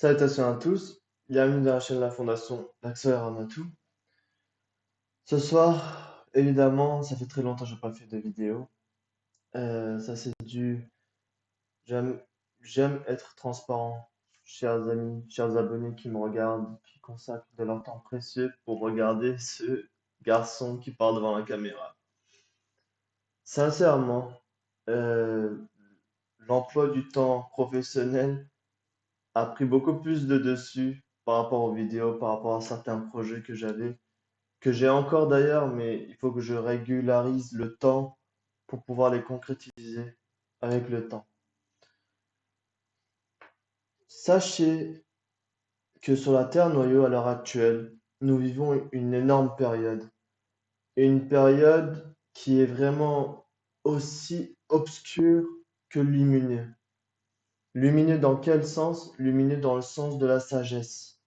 Salutations à tous, bienvenue dans la chaîne de la Fondation Naxo Ramatou. Ce soir, évidemment, ça fait très longtemps que je n'ai pas fait de vidéo. Ça c'est dû, j'aime, j'aime être transparent, chers amis, chers abonnés qui me regardent, qui consacrent de leur temps précieux pour regarder ce garçon qui parle devant la caméra. Sincèrement, euh, l'emploi du temps professionnel a pris beaucoup plus de dessus par rapport aux vidéos, par rapport à certains projets que j'ai encore d'ailleurs, mais il faut que je régularise le temps pour pouvoir les concrétiser avec le temps. Sachez que sur la Terre noyau à l'heure actuelle, nous vivons une énorme période. Une période qui est vraiment aussi obscure que lumineux. Lumineux dans quel sens? Lumineux dans le sens de la sagesse,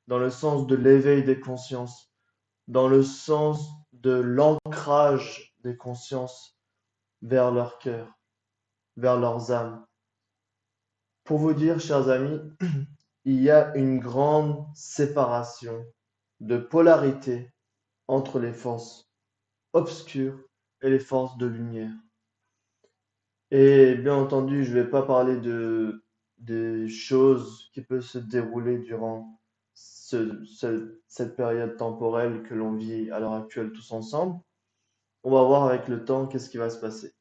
dans le sens de l'éveil des consciences, dans le sens de l'ancrage des consciences vers leur cœur, vers leurs âmes. Pour vous dire, chers amis, il y a une grande séparation de polarité entre les forces obscures et les forces de lumière. Et bien entendu, je ne vais pas parler des choses qui peuvent se dérouler durant cette période temporelle que l'on vit à l'heure actuelle tous ensemble. On va voir avec le temps qu'est-ce qui va se passer.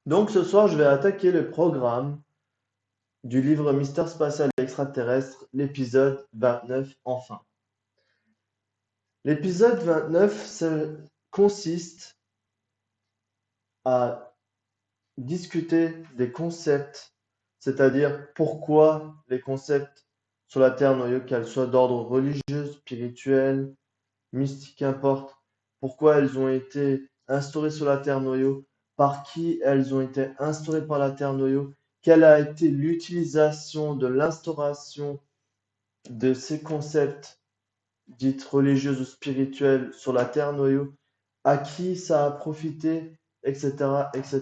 Donc ce soir, je vais attaquer le programme du livre Mystère spatial extraterrestre, l'épisode 29, enfin. L'épisode 29 consiste à discuter des concepts, c'est-à-dire pourquoi les concepts sur la Terre noyau, qu'elles soient d'ordre religieux, spirituel, mystique, qu'importe, pourquoi elles ont été instaurées sur la Terre noyau, par qui elles ont été instaurées par la Terre noyau, quelle a été l'utilisation de l'instauration de ces concepts dits religieux ou spirituels sur la Terre noyau, à qui ça a profité, etc., etc.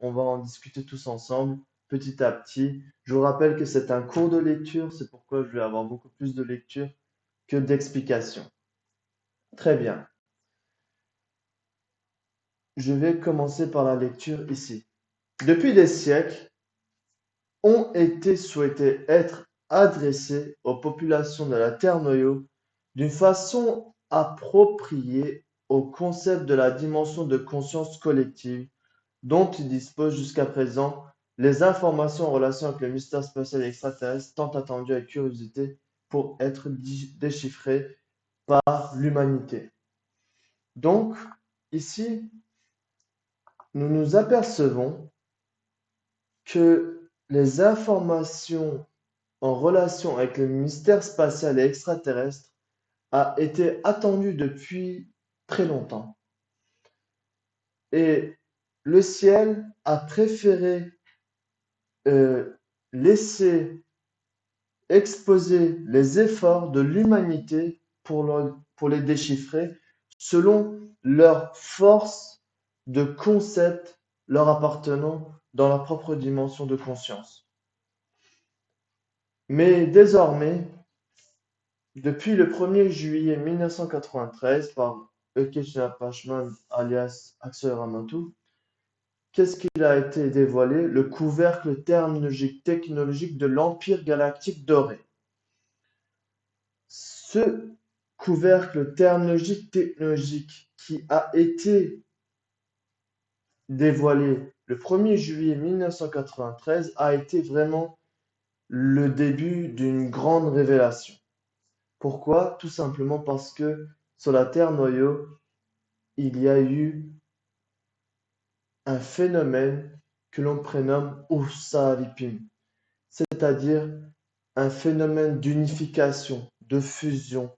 On va en discuter tous ensemble, petit à petit. Je vous rappelle que c'est un cours de lecture, c'est pourquoi je vais avoir beaucoup plus de lecture que d'explications. Très bien. Je vais commencer par la lecture ici. Depuis des siècles, ont été souhaités être adressés aux populations de la Terre noyau d'une façon appropriée au concept de la dimension de conscience collective dont ils disposent jusqu'à présent, les informations en relation avec le mystère spatial extraterrestre tant attendu avec curiosité pour être déchiffrées par l'humanité. Donc, ici, nous nous apercevons que les informations en relation avec le mystère spatial et extraterrestre a été attendues depuis très longtemps. Et le ciel a préféré laisser exposer les efforts de l'humanité pour les déchiffrer selon leur force de concept leur appartenant dans leur propre dimension de conscience. Mais désormais, depuis le 1er juillet 1993, par Ekeshia Pashman alias Axel Ramatou, qu'est-ce qu'il a été dévoilé? Le couvercle technologique de l'Empire galactique doré. Ce couvercle technologique qui a été dévoilé le 1er juillet 1993 a été vraiment le début d'une grande révélation. Pourquoi? Tout simplement parce que sur la Terre noyau, il y a eu un phénomène que l'on prénomme Usavipim, c'est-à-dire un phénomène d'unification, de fusion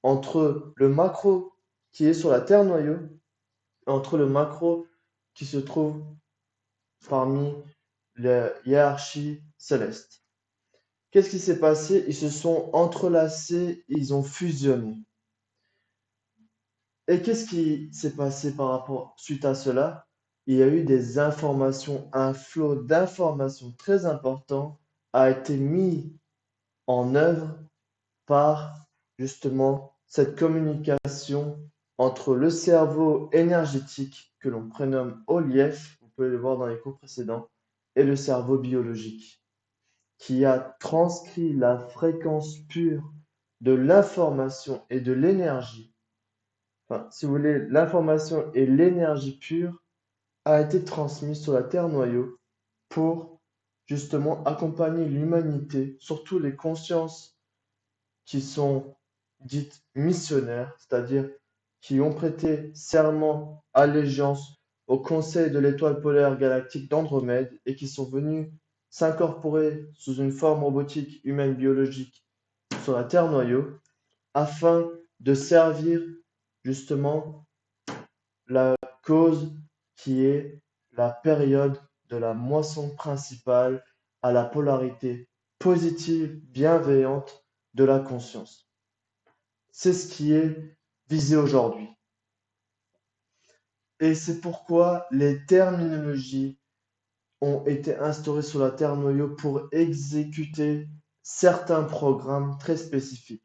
entre le macro qui est sur la Terre noyau et entre le macro qui se trouve parmi les hiérarchies célestes. Qu'est-ce qui s'est passé? Ils se sont entrelacés, ils ont fusionné. Et qu'est-ce qui s'est passé par rapport suite à cela? Il y a eu des informations, un flot d'informations très important a été mis en œuvre par justement cette communication entre le cerveau énergétique que l'on prénomme Olief, vous pouvez le voir dans les cours précédents, et le cerveau biologique, qui a transcrit la fréquence pure de l'information et de l'énergie. Enfin, si vous voulez, l'information et l'énergie pure a été transmise sur la Terre noyau pour justement accompagner l'humanité, surtout les consciences qui sont dites missionnaires, c'est-à-dire qui ont prêté serment, allégeance au Conseil de l'étoile polaire galactique d'Andromède et qui sont venus s'incorporer sous une forme robotique humaine biologique sur la Terre noyau afin de servir justement la cause qui est la période de la moisson principale à la polarité positive, bienveillante de la conscience. C'est ce qui est visé aujourd'hui. Et c'est pourquoi les terminologies ont été instaurées sur la Terre noyau pour exécuter certains programmes très spécifiques,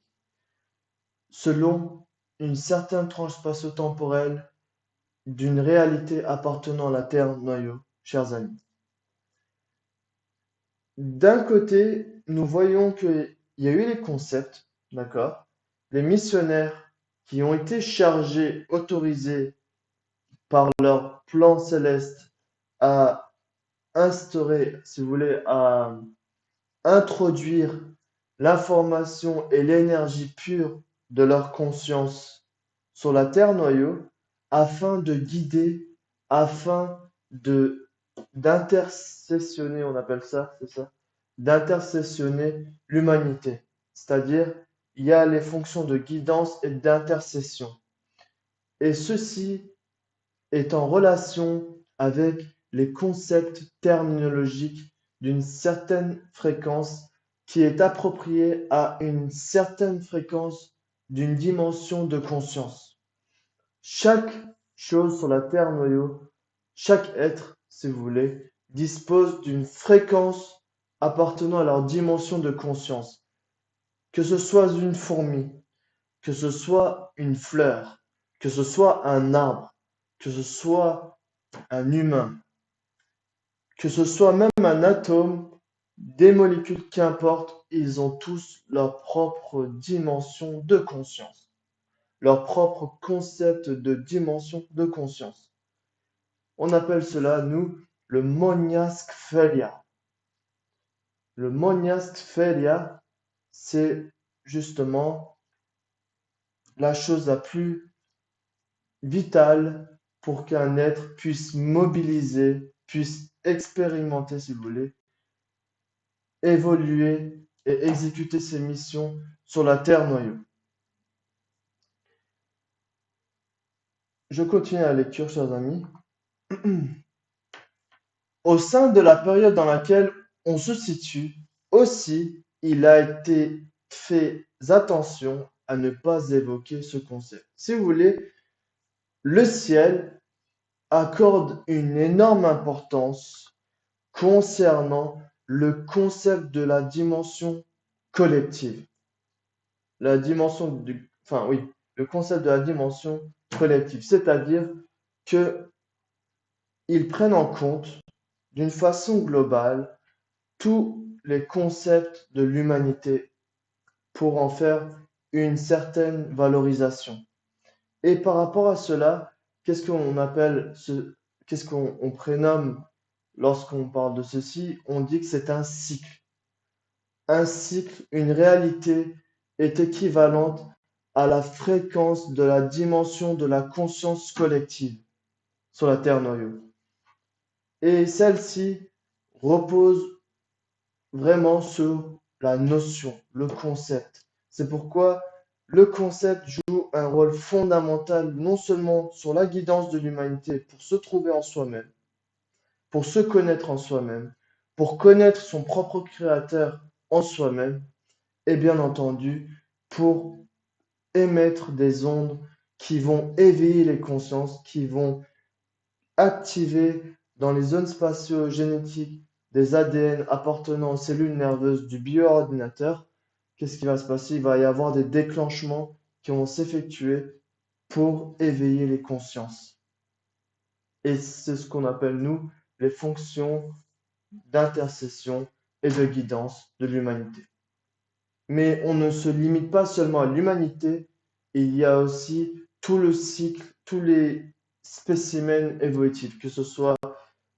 selon une certaine tranche spatio-temporelle d'une réalité appartenant à la Terre noyau, chers amis. D'un côté, nous voyons qu'il y a eu les concepts, d'accord, les missionnaires qui ont été chargés, autorisés par leur plan céleste à instaurer, si vous voulez, à introduire l'information et l'énergie pure de leur conscience sur la Terre noyau afin de guider, afin de d'intercessionner, on appelle ça, c'est ça, d'intercessionner l'humanité. C'est-à-dire, il y a les fonctions de guidance et d'intercession. Et ceci est en relation avec les concepts terminologiques d'une certaine fréquence qui est appropriée à une certaine fréquence d'une dimension de conscience. Chaque chose sur la Terre noyau, chaque être, si vous voulez, dispose d'une fréquence appartenant à leur dimension de conscience. Que ce soit une fourmi, que ce soit une fleur, que ce soit un arbre, que ce soit un humain, que ce soit même un atome, des molécules, qu'importe, ils ont tous leur propre dimension de conscience, leur propre concept de dimension de conscience. On appelle cela, nous, le moniaskphelia. Le moniaskphelia, c'est justement la chose la plus vitale pour qu'un être puisse mobiliser, puisse expérimenter, si vous voulez, évoluer et exécuter ses missions sur la Terre noyau. Je continue la lecture, chers amis. Au sein de la période dans laquelle on se situe, aussi, il a été fait attention à ne pas évoquer ce concept. Si vous voulez, le ciel accorde une énorme importance concernant le concept de la dimension collective. La dimension du, enfin oui, le concept de la dimension collective, c'est-à-dire que ils prennent en compte d'une façon globale tous les concepts de l'humanité pour en faire une certaine valorisation. Et par rapport à cela, qu'est-ce qu'on appelle qu'est-ce qu'on prénomme lorsqu'on parle de ceci? On dit que c'est un cycle. Un cycle, une réalité est équivalente à la fréquence de la dimension de la conscience collective sur la Terre noyau. Et celle-ci repose vraiment sur la notion, le concept. C'est pourquoi le concept joue un rôle fondamental non seulement sur la guidance de l'humanité pour se trouver en soi-même, pour se connaître en soi-même, pour connaître son propre créateur en soi-même, et bien entendu pour émettre des ondes qui vont éveiller les consciences, qui vont activer dans les zones spatio-génétiques des ADN appartenant aux cellules nerveuses du bioordinateur qu'est-ce qui va se passer? Il va y avoir des déclenchements qui vont s'effectuer pour éveiller les consciences. Et c'est ce qu'on appelle, nous, les fonctions d'intercession et de guidance de l'humanité. Mais on ne se limite pas seulement à l'humanité, il y a aussi tout le cycle, tous les spécimens évolutifs, que ce soit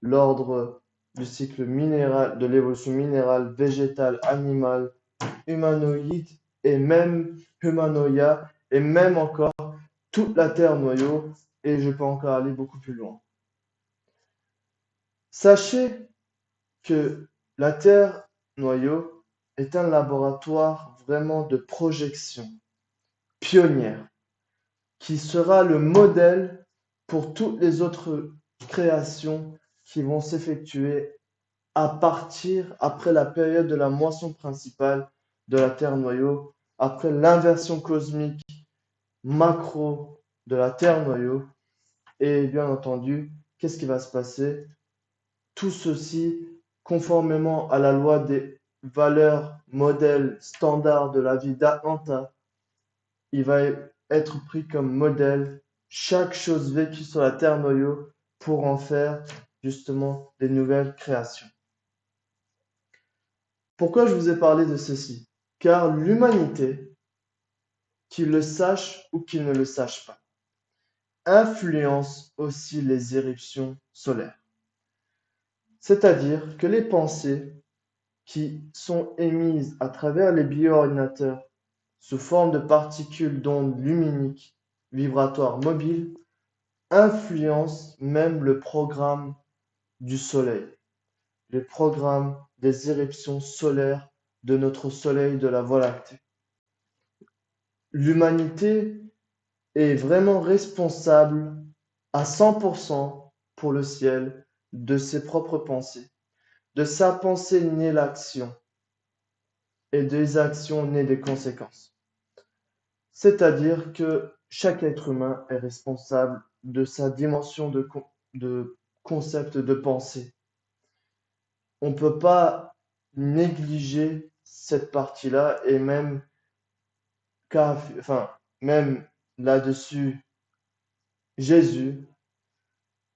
l'ordre du cycle minéral, de l'évolution minérale, végétale, animale, humanoïde et même humanoïa, et même encore toute la Terre noyau, et je peux encore aller beaucoup plus loin. Sachez que la Terre noyau est un laboratoire vraiment de projection pionnière qui sera le modèle pour toutes les autres créations qui vont s'effectuer à partir après la période de la moisson principale de la Terre noyau, après l'inversion cosmique macro de la Terre noyau. Et bien entendu, qu'est-ce qui va se passer? Tout ceci conformément à la loi des valeurs modèles standards de la vie d'Atlanta. Il va être pris comme modèle chaque chose vécue sur la Terre noyau pour en faire justement des nouvelles créations. Pourquoi je vous ai parlé de ceci? Car l'humanité, qu'il le sache ou qu'il ne le sache pas, influence aussi les éruptions solaires. C'est-à-dire que les pensées qui sont émises à travers les bioordinateurs sous forme de particules d'ondes luminiques vibratoires mobiles influencent même le programme du Soleil, le programme des éruptions solaires de notre Soleil de la Voie lactée. L'humanité est vraiment responsable à 100% pour le ciel de ses propres pensées. De sa pensée naît l'action et des actions naît des conséquences. C'est-à-dire que chaque être humain est responsable de sa dimension de concept de pensée. On ne peut pas négliger cette partie-là et même, même là-dessus, Jésus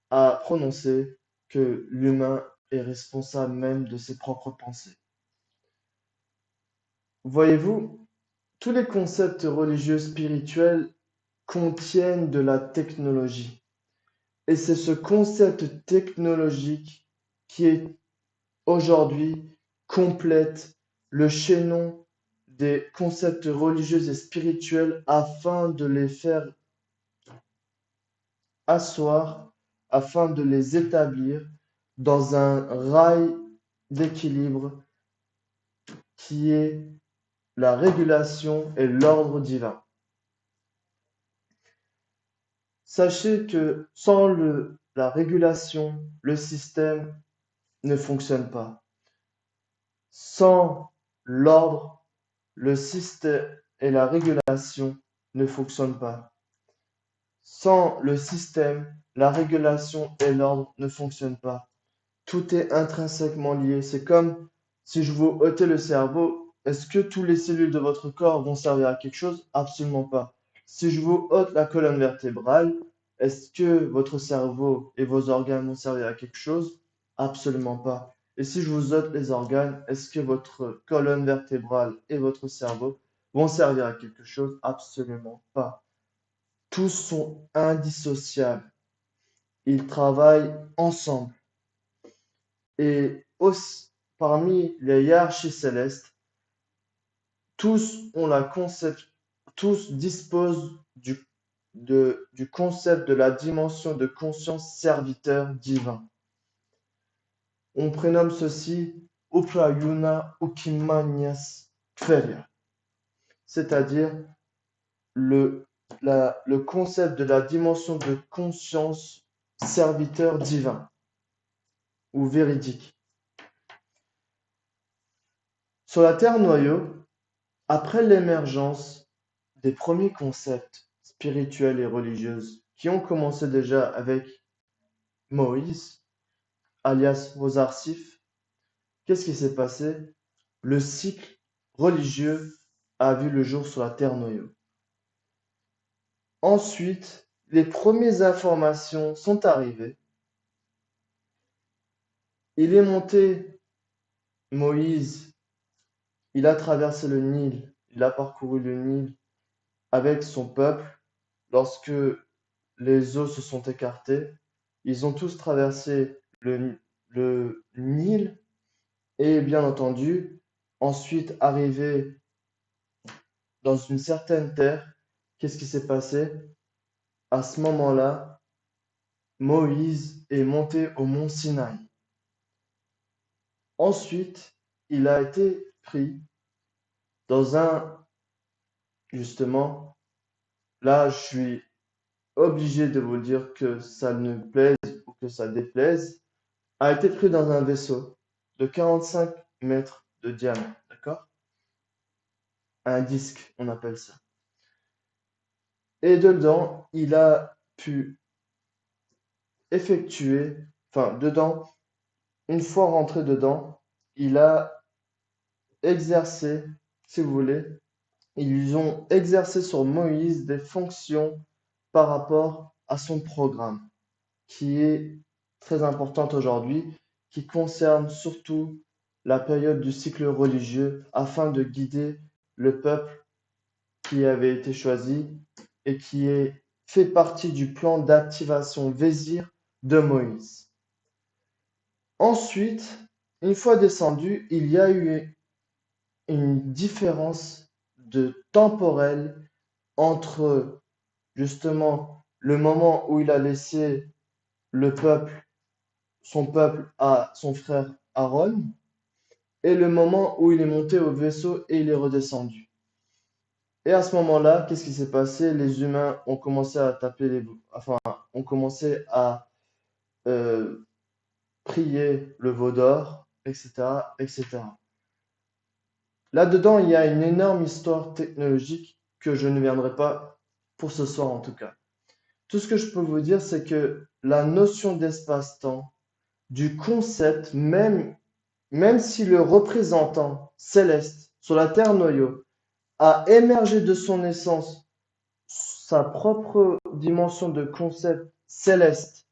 a prononcé que l'humain est responsable même de ses propres pensées. Voyez-vous, tous les concepts religieux spirituels contiennent de la technologie. Et c'est ce concept technologique qui est aujourd'hui complète le chaînon des concepts religieux et spirituels afin de les faire asseoir, afin de les établir dans un rail d'équilibre qui est la régulation et l'ordre divin. Sachez que sans la régulation, le système ne fonctionne pas. Sans l'ordre, le système et la régulation ne fonctionnent pas. Sans le système, la régulation et l'ordre ne fonctionnent pas. Tout est intrinsèquement lié. C'est comme si je vous ôtais le cerveau, est-ce que toutes les cellules de votre corps vont servir à quelque chose? Absolument pas. Si je vous ôte la colonne vertébrale, est-ce que votre cerveau et vos organes vont servir à quelque chose? Absolument pas. Et si je vous ôte les organes, est-ce que votre colonne vertébrale et votre cerveau vont servir à quelque chose? Absolument pas. Tous sont indissociables. Ils travaillent ensemble. Et aussi, parmi les hiérarchies célestes, tous ont tous disposent du concept de la dimension de conscience serviteur divin. On prénomme ceci Uprayuna Ukimanias Tveria, c'est-à-dire le, le concept de la dimension de conscience serviteur divin ou véridique. Sur la Terre noyau, après l'émergence des premiers concepts spirituels et religieux qui ont commencé déjà avec Moïse, alias Mosarsif, qu'est-ce qui s'est passé? Le cycle religieux a vu le jour sur la Terre noyau. Ensuite, les premières informations sont arrivées. Il est monté, Moïse, il a traversé le Nil, il a parcouru le Nil avec son peuple. Lorsque les eaux se sont écartées, ils ont tous traversé le Nil et bien entendu, ensuite arrivé dans une certaine terre, qu'est-ce qui s'est passé? À ce moment-là, Moïse est monté au mont Sinaï. Ensuite, il a été pris dans justement, là, je suis obligé de vous dire que ça ne plaise ou que ça déplaise, a été pris dans un vaisseau de 45 mètres de diamètre, d'accord? Un disque, on appelle ça. Et dedans, il a pu effectuer, une fois rentré dedans, il a exercé, si vous voulez, ils ont exercé sur Moïse des fonctions par rapport à son programme, qui est très importante aujourd'hui, qui concerne surtout la période du cycle religieux afin de guider le peuple qui avait été choisi et qui fait partie du plan d'activation Vésir de Moïse. Ensuite, une fois descendu, il y a eu une différence de temporelle entre justement le moment où il a laissé le peuple, son peuple à son frère Aaron, et le moment où il est monté au vaisseau et il est redescendu. Et à ce moment-là, qu'est-ce qui s'est passé? Les humains ont commencé à ont commencé à euh, prier le veau d'or, etc., etc. Là-dedans, il y a une énorme histoire technologique que je ne viendrai pas pour ce soir en tout cas. Tout ce que je peux vous dire, c'est que la notion d'espace-temps, du concept, même si le représentant céleste sur la Terre noyau a émergé de son essence sa propre dimension de concept céleste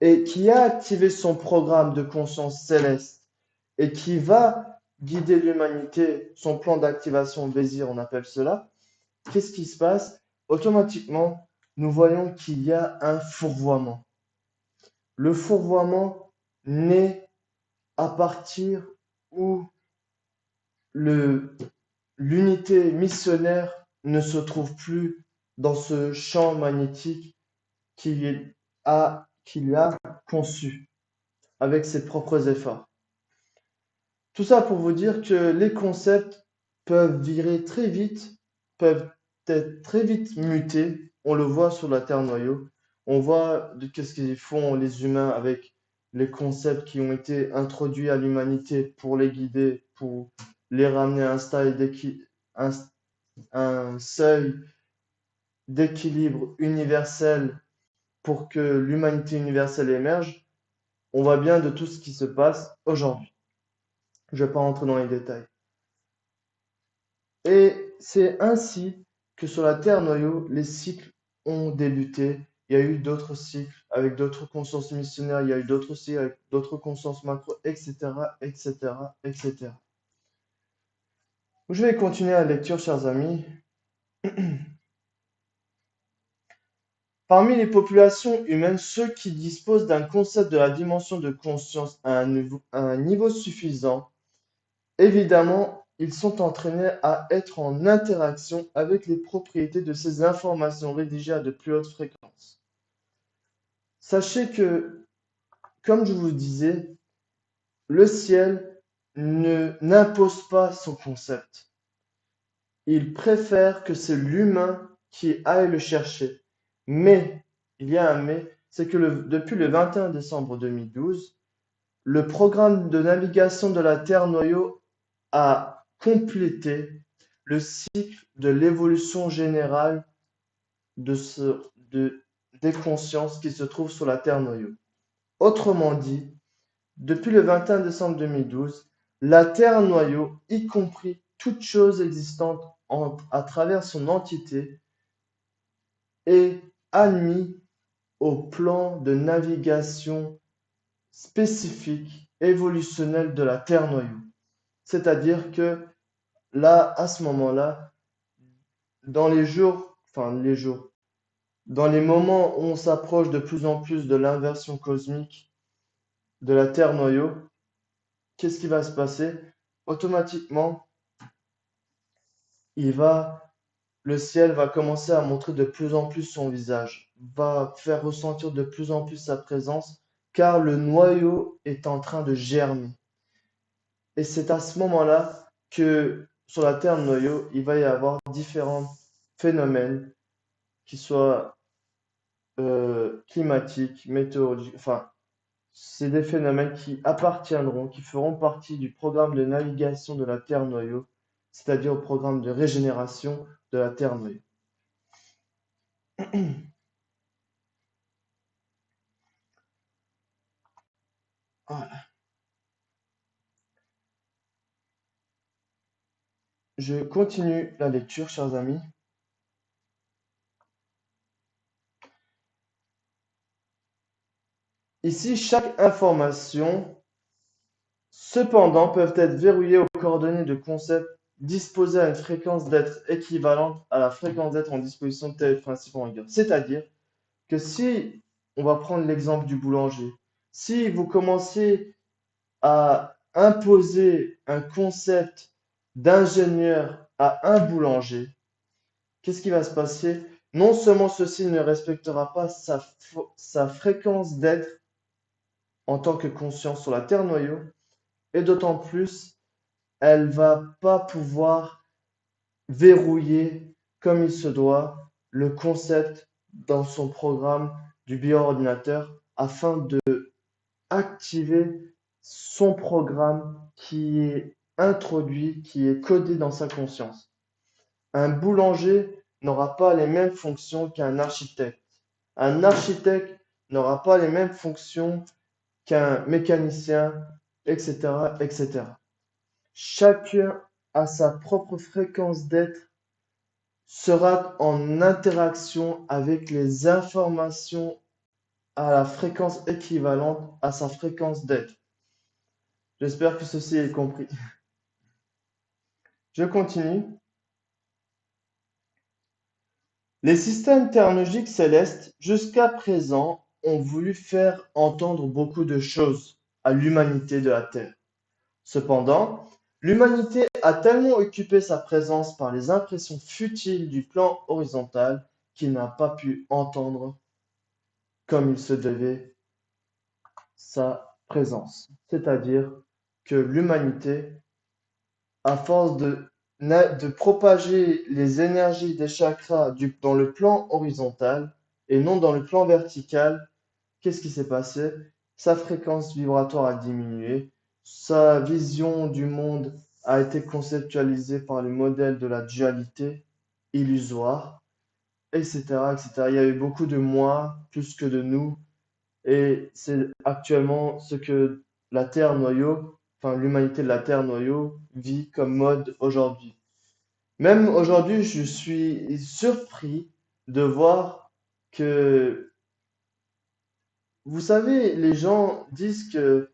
et qui a activé son programme de conscience céleste et qui va guider l'humanité, son plan d'activation Vésir, on appelle cela, qu'est-ce qui se passe? Automatiquement, nous voyons qu'il y a un fourvoiement. Le fourvoiement naît à partir où l'unité missionnaire ne se trouve plus dans ce champ magnétique qu'il a conçu avec ses propres efforts. Tout ça pour vous dire que les concepts peuvent virer très vite, peuvent être très vite mutés. On le voit sur la Terre noyau. On voit qu'est-ce qu'ils font les humains avec les concepts qui ont été introduits à l'humanité pour les guider, pour les ramener à un seuil d'équilibre universel pour que l'humanité universelle émerge. On voit bien de tout ce qui se passe aujourd'hui. Je ne vais pas rentrer dans les détails. Et c'est ainsi que sur la Terre noyau, les cycles ont débuté. Il y a eu d'autres cycles avec d'autres consciences missionnaires, il y a eu d'autres cycles avec d'autres consciences macro, etc., etc., etc. Je vais continuer la lecture, chers amis. Parmi les populations humaines, ceux qui disposent d'un concept de la dimension de conscience à un niveau suffisant, évidemment, ils sont entraînés à être en interaction avec les propriétés de ces informations rédigées à de plus hautes fréquences. Sachez que, comme je vous disais, le ciel n'impose pas son concept. Il préfère que c'est l'humain qui aille le chercher. Mais, il y a un mais, c'est que depuis le 21 décembre 2012, le programme de navigation de la Terre noyau a complété le cycle de l'évolution générale des consciences qui se trouvent sur la Terre noyau. Autrement dit, depuis le 21 décembre 2012, la Terre noyau, y compris toute chose existante à travers son entité, est admis au plan de navigation spécifique, évolutionnel de la Terre-noyau. C'est-à-dire que là, à ce moment-là, dans les moments où on s'approche de plus en plus de l'inversion cosmique de la Terre-noyau, qu'est-ce qui va se passer? Automatiquement, il va, le ciel va commencer à montrer de plus en plus son visage, va faire ressentir de plus en plus sa présence, car le noyau est en train de germer. Et c'est à ce moment-là que sur la Terre noyau, il va y avoir différents phénomènes, qui soient climatiques, météorologiques, enfin, c'est des phénomènes qui appartiendront, qui feront partie du programme de navigation de la Terre noyau, c'est-à-dire au programme de régénération de la Terre noyau. Voilà. Je continue la lecture, chers amis. Ici, chaque information, cependant, peuvent être verrouillées aux coordonnées de concepts disposés à une fréquence d'être équivalente à la fréquence d'être en disposition de tels principes en rigueur. C'est-à-dire que si, on va prendre l'exemple du boulanger, si vous commencez à imposer un concept d'ingénieur à un boulanger, qu'est-ce qui va se passer? Non seulement ceci ne respectera pas sa fréquence d'être en tant que conscience sur la Terre noyau, et d'autant plus, elle va pas pouvoir verrouiller comme il se doit le concept dans son programme du bioordinateur afin de activer son programme qui est introduit, qui est codé dans sa conscience. Un boulanger n'aura pas les mêmes fonctions qu'un architecte. Un architecte n'aura pas les mêmes fonctions qu'un mécanicien, etc., etc. Chacun a sa propre fréquence d'être, sera en interaction avec les informations à la fréquence équivalente à sa fréquence d'être. J'espère que ceci est compris. Je continue. Les systèmes technologiques célestes, jusqu'à présent, ont voulu faire entendre beaucoup de choses à l'humanité de la Terre. Cependant, l'humanité a tellement occupé sa présence par les impressions futiles du plan horizontal qu'il n'a pas pu entendre comme il se devait sa présence. C'est-à-dire que l'humanité, à force de propager les énergies des chakras dans le plan horizontal et non dans le plan vertical, qu'est-ce qui s'est passé? Sa fréquence vibratoire a diminué, sa vision du monde a été conceptualisée par le modèle de la dualité illusoire, etc., etc. Il y a eu beaucoup de moi plus que de nous, et c'est actuellement ce que la Terre noyau, enfin l'humanité de la Terre noyau vit comme mode aujourd'hui. Même aujourd'hui, je suis surpris de voir que, vous savez, les gens disent que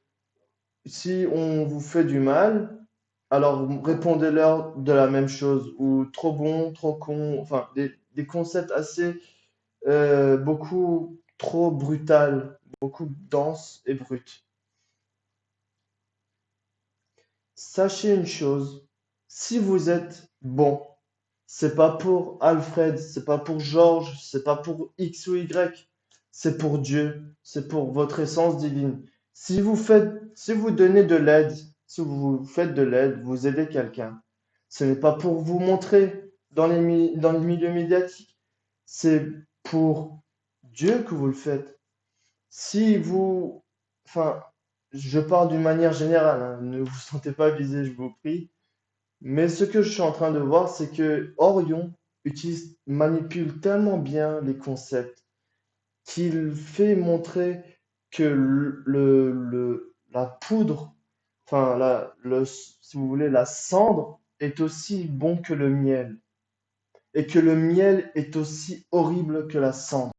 si on vous fait du mal, alors répondez-leur de la même chose, ou trop bon, trop con, enfin des concepts assez, beaucoup trop brutal, beaucoup denses et bruts. Sachez une chose, si vous êtes bon, c'est pas pour Alfred, c'est pas pour Georges, c'est pas pour X ou Y, c'est pour Dieu, c'est pour votre essence divine. Si vous donnez de l'aide, si vous faites de l'aide, vous aidez quelqu'un, ce n'est pas pour vous montrer dans les milieux médiatiques, c'est pour Dieu que vous le faites. Si vous, enfin, je parle d'une manière générale, hein, ne vous sentez pas visé, je vous prie. Mais ce que je suis en train de voir, c'est que Orion manipule tellement bien les concepts qu'il fait montrer que la poudre, enfin, si vous voulez, la cendre est aussi bon que le miel. et que le miel est aussi horrible que la cendre.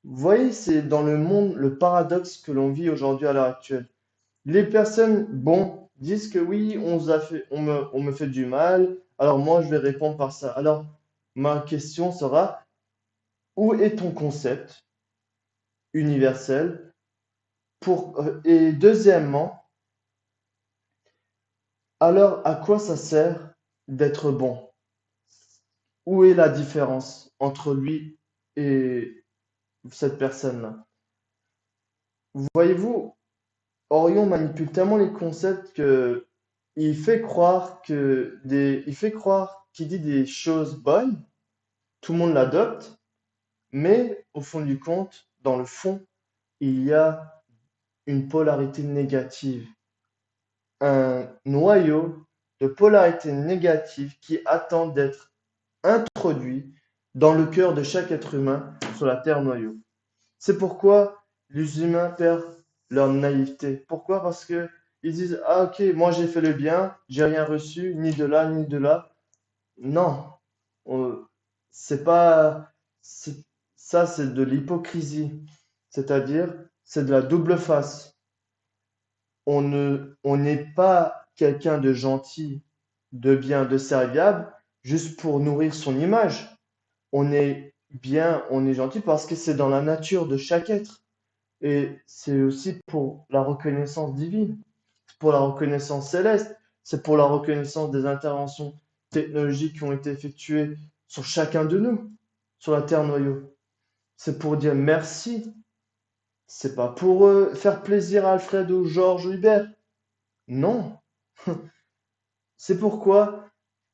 Vous voyez, c'est dans le monde le paradoxe que l'on vit aujourd'hui à l'heure actuelle. Les personnes, bon, disent que oui, on me fait du mal, alors moi je vais répondre par ça. Alors, ma question sera, où est ton concept universel et deuxièmement, alors à quoi ça sert d'être bon? Où est la différence entre lui et cette personne-là? Voyez-vous, Orion manipule tellement les concepts que il fait croire qu'il dit des choses bonnes, tout le monde l'adopte, mais au fond du compte, dans le fond, il y a une polarité négative, un noyau de polarité négative qui attend d'être introduit dans le cœur de chaque être humain sur la Terre noyau. C'est pourquoi les humains perdent leur naïveté. Pourquoi? Parce que ils disent, ah ok, moi j'ai fait le bien, j'ai rien reçu, ni de là, ni de là. Non, on- c'est pas, c'est- ça c'est de l'hypocrisie. C'est-à-dire, c'est de la double face. On n'est pas quelqu'un de gentil, de bien, de serviable, juste pour nourrir son image. On est bien, on est gentil parce que c'est dans la nature de chaque être. Et c'est aussi pour la reconnaissance divine, c'est pour la reconnaissance céleste, c'est pour la reconnaissance des interventions technologiques qui ont été effectuées sur chacun de nous, sur la Terre noyau. C'est pour dire merci. C'est pas pour faire plaisir à Alfred ou Georges ou Hubert. Non. C'est pourquoi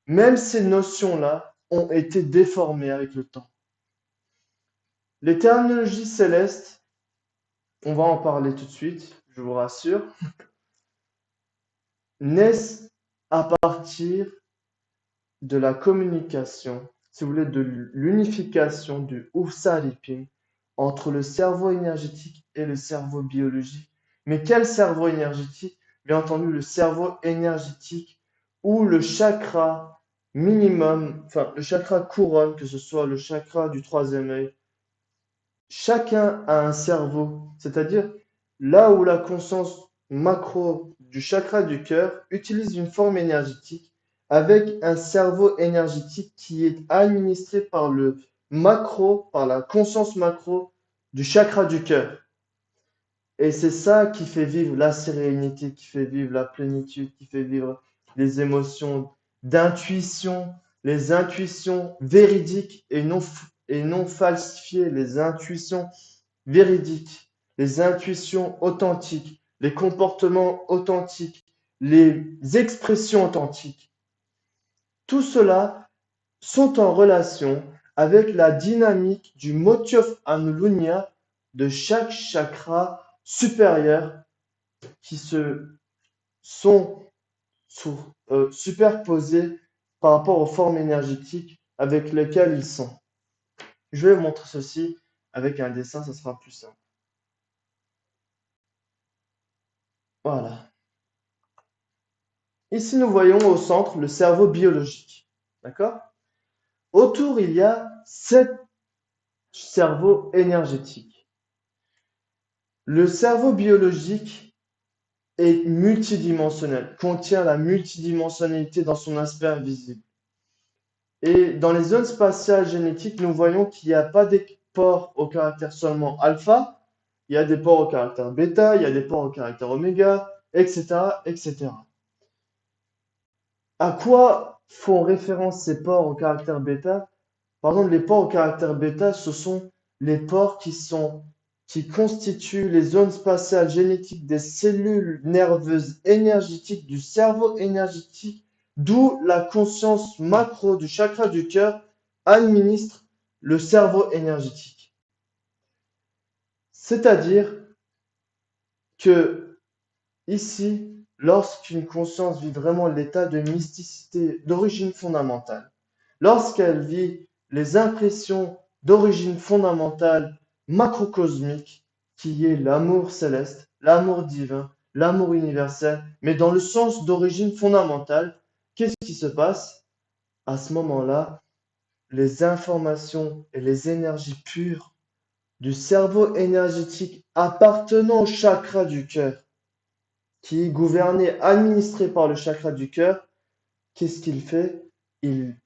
même ces notions-là ont été déformées avec le temps. Les terminologies célestes, on va en parler tout de suite, je vous rassure, naissent à partir de la communication, si vous voulez, de l'unification du Usaripim entre le cerveau énergétique et le cerveau biologique. Mais quel cerveau énergétique? Bien entendu, le cerveau énergétique où le chakra minimum, enfin le chakra couronne, que ce soit le chakra du troisième œil, chacun a un cerveau, c'est-à-dire là où la conscience macro du chakra du cœur utilise une forme énergétique avec un cerveau énergétique qui est administré par le macro, par la conscience macro du chakra du cœur. Et c'est ça qui fait vivre la sérénité, qui fait vivre la plénitude, qui fait vivre les émotions d'intuition, les intuitions véridiques et non falsifiées, les intuitions véridiques, les intuitions authentiques, les comportements authentiques, les expressions authentiques. Tout cela sont en relation avec la dynamique du motif anulunya de chaque chakra supérieur qui se sont superposés par rapport aux formes énergétiques avec lesquelles ils sont. Je vais vous montrer ceci avec un dessin, ça sera plus simple. Voilà. Ici, nous voyons au centre le cerveau biologique. D'accord? Autour, il y a 7 cerveaux énergétiques. Le cerveau biologique est multidimensionnel, contient la multidimensionnalité dans son aspect invisible. Et dans les zones spatiales génétiques, nous voyons qu'il n'y a pas des ports au caractère seulement alpha, il y a des ports au caractère bêta, il y a des ports au caractère oméga, etc., etc. À quoi font référence ces ports au caractère bêta? Par exemple, les ports au caractère bêta, ce sont les ports qui constituent les zones spatiales génétiques des cellules nerveuses énergétiques du cerveau énergétique, d'où la conscience macro du chakra du cœur administre le cerveau énergétique. C'est-à-dire que ici, lorsqu'une conscience vit vraiment l'état de mysticité d'origine fondamentale, lorsqu'elle vit les impressions d'origine fondamentale macrocosmique, qui est l'amour céleste, l'amour divin, l'amour universel, mais dans le sens d'origine fondamentale, qu'est-ce qui se passe? À ce moment-là, les informations et les énergies pures du cerveau énergétique appartenant au chakra du cœur, qui est gouverné, administré par le chakra du cœur, qu'est-ce qu'il fait? Il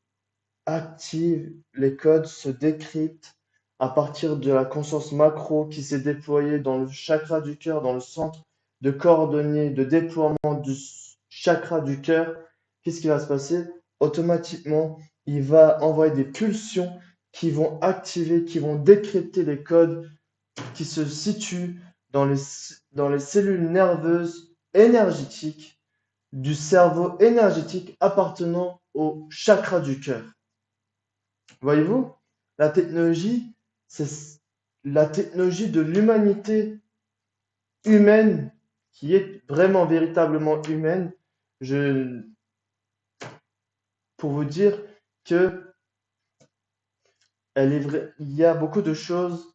active les codes, se décrypte à partir de la conscience macro qui s'est déployée dans le chakra du cœur, dans le centre de coordonnées, de déploiement du chakra du cœur. Qu'est-ce qui va se passer? Automatiquement, il va envoyer des pulsions qui vont activer, qui vont décrypter les codes qui se situent dans les cellules nerveuses énergétiques du cerveau énergétique appartenant au chakra du cœur. Voyez-vous, la technologie, c'est la technologie de l'humanité humaine qui est vraiment véritablement humaine. Je, pour vous dire que il y a beaucoup de choses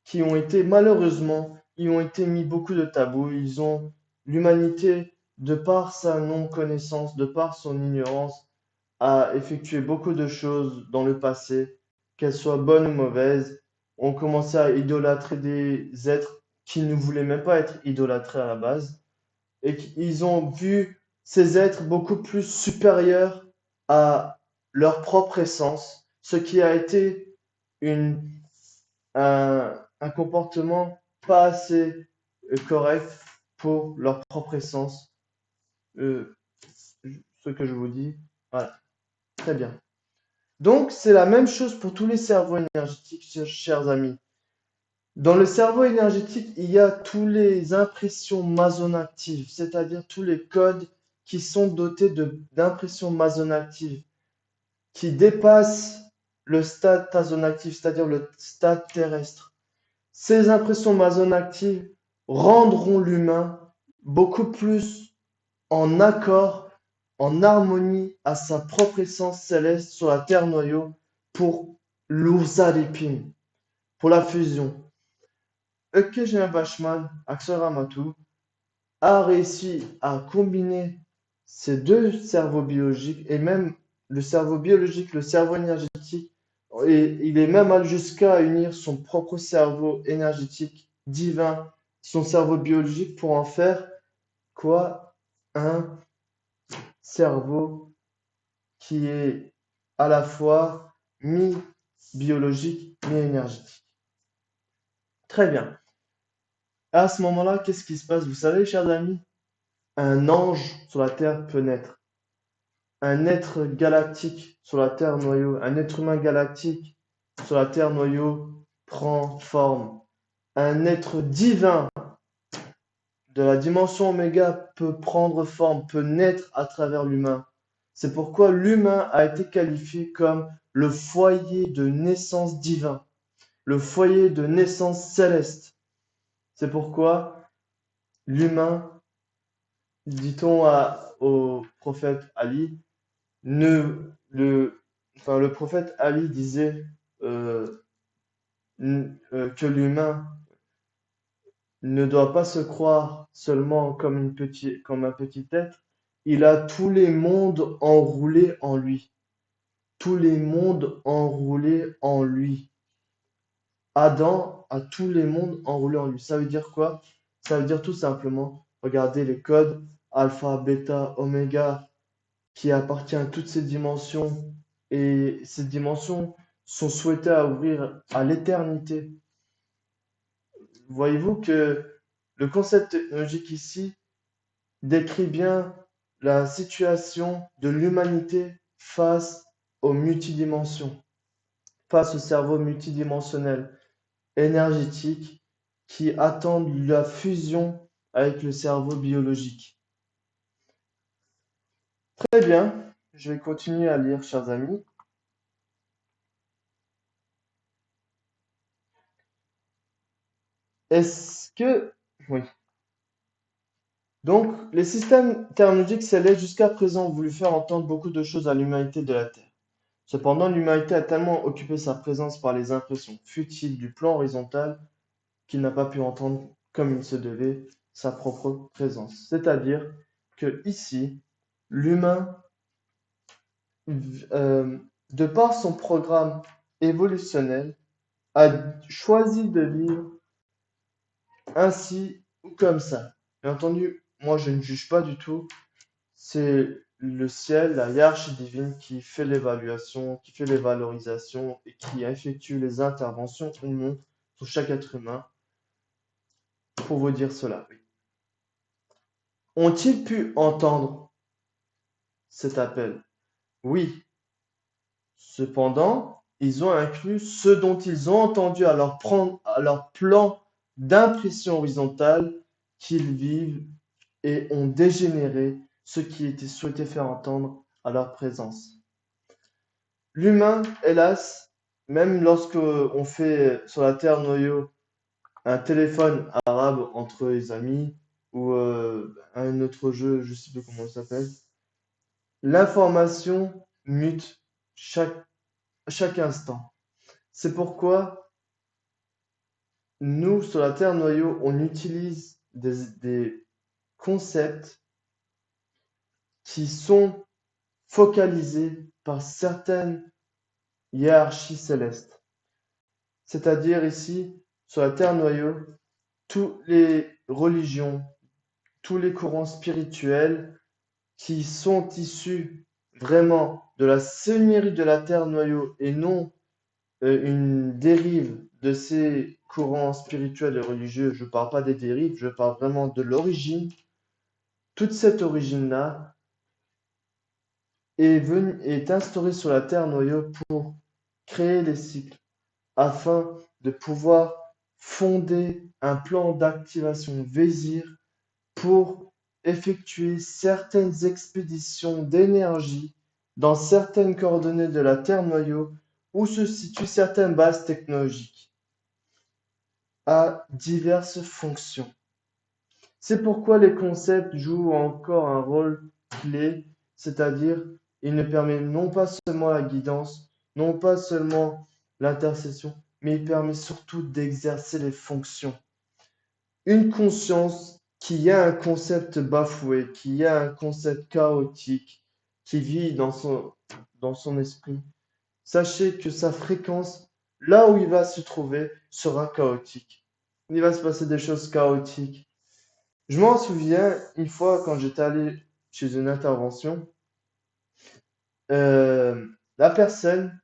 qui ont été malheureusement, ils ont été mis beaucoup de tabous. L'humanité, de par sa non-connaissance, de par son ignorance, a effectué beaucoup de choses dans le passé, qu'elles soient bonnes ou mauvaises. On commençait à idolâtrer des êtres qui ne voulaient même pas être idolâtrés à la base. Et qu'ils ont vu ces êtres beaucoup plus supérieurs à leur propre essence, ce qui a été une, un comportement pas assez correct pour leur propre essence. Euh, ce que je vous dis, voilà, très bien. Donc, c'est la même chose pour tous les cerveaux énergétiques, chers amis. Dans le cerveau énergétique, il y a toutes les impressions masonactives, c'est-à-dire tous les codes qui sont dotés d'impressions masonactives, qui dépassent le stade tasonactif, c'est-à-dire le stade terrestre. Ces impressions masonactives rendront l'humain beaucoup plus en accord, en harmonie à sa propre essence céleste sur la terre noyau pour l'Urzaripin, pour la fusion. Eugen Bachmann, Axel Ramatou, a réussi à combiner ces deux cerveaux biologiques et même le cerveau biologique, le cerveau énergétique, et il est même allé jusqu'à unir son propre cerveau énergétique divin, son cerveau biologique pour en faire quoi? Un cerveau qui est à la fois mi-biologique, mi-énergétique. Très bien. À ce moment-là, qu'est-ce qui se passe? Vous savez, chers amis, un ange sur la Terre peut naître. Un être galactique sur la Terre noyau, un être humain galactique sur la Terre noyau prend forme. Un être divin de la dimension oméga peut prendre forme, peut naître à travers l'humain. C'est pourquoi l'humain a été qualifié comme le foyer de naissance divin, le foyer de naissance céleste. C'est pourquoi l'humain, dit-on au prophète Ali, le prophète Ali disait euh, que l'humain ne doit pas se croire seulement comme un petit être. Il a tous les mondes enroulés en lui. Tous les mondes enroulés en lui. Adam a tous les mondes enroulés en lui. Ça veut dire quoi? Ça veut dire tout simplement, regardez les codes alpha, bêta, oméga, qui appartient à toutes ces dimensions. Et ces dimensions sont souhaitées à ouvrir à l'éternité. Voyez-vous que le concept technologique ici décrit bien la situation de l'humanité face aux multidimensions, face au cerveau multidimensionnel énergétique qui attendent la fusion avec le cerveau biologique. Très bien, je vais continuer à lire, chers amis. Est-ce que... Oui. Donc, les systèmes technologiques célestes jusqu'à présent ont voulu faire entendre beaucoup de choses à l'humanité de la Terre. Cependant, l'humanité a tellement occupé sa présence par les impressions futiles du plan horizontal qu'il n'a pas pu entendre comme il se devait sa propre présence. C'est-à-dire que ici, l'humain de par son programme évolutionnel, a choisi de vivre ainsi ou comme ça. Bien entendu, moi je ne juge pas du tout. C'est le ciel, la hiérarchie divine qui fait l'évaluation, qui fait les valorisations et qui effectue les interventions ou non sur chaque être humain pour vous dire cela. Oui. Ont-ils pu entendre cet appel? Oui. Cependant, ils ont inclus ce dont ils ont entendu à leur plan d'impression horizontale qu'ils vivent et ont dégénéré ce qui était souhaité faire entendre à leur présence. L'humain, hélas, même lorsque on fait sur la Terre noyau un téléphone arabe entre les amis ou un autre jeu, je ne sais plus comment il s'appelle, l'information mute chaque instant. C'est pourquoi nous, sur la Terre noyau, on utilise des concepts qui sont focalisés par certaines hiérarchies célestes. C'est-à-dire ici, sur la Terre noyau, toutes les religions, tous les courants spirituels qui sont issus vraiment de la seigneurie de la Terre noyau et non une dérive de ces courants spirituels et religieux. Je ne parle pas des dérives, je parle vraiment de l'origine. Toute cette origine-là est instaurée sur la Terre noyau pour créer les cycles afin de pouvoir fonder un plan d'activation Vésir pour effectuer certaines expéditions d'énergie dans certaines coordonnées de la Terre noyau où se situent certaines bases technologiques à diverses fonctions. C'est pourquoi les concepts jouent encore un rôle clé, c'est-à-dire ils ne permettent non pas seulement la guidance, non pas seulement l'intercession, mais ils permettent surtout d'exercer les fonctions. Une conscience qui a un concept bafoué, qui a un concept chaotique, qui vit dans son esprit, sachez que sa fréquence, là où il va se trouver, sera chaotique. Il va se passer des choses chaotiques. Je m'en souviens une fois quand j'étais allé chez une intervention, la personne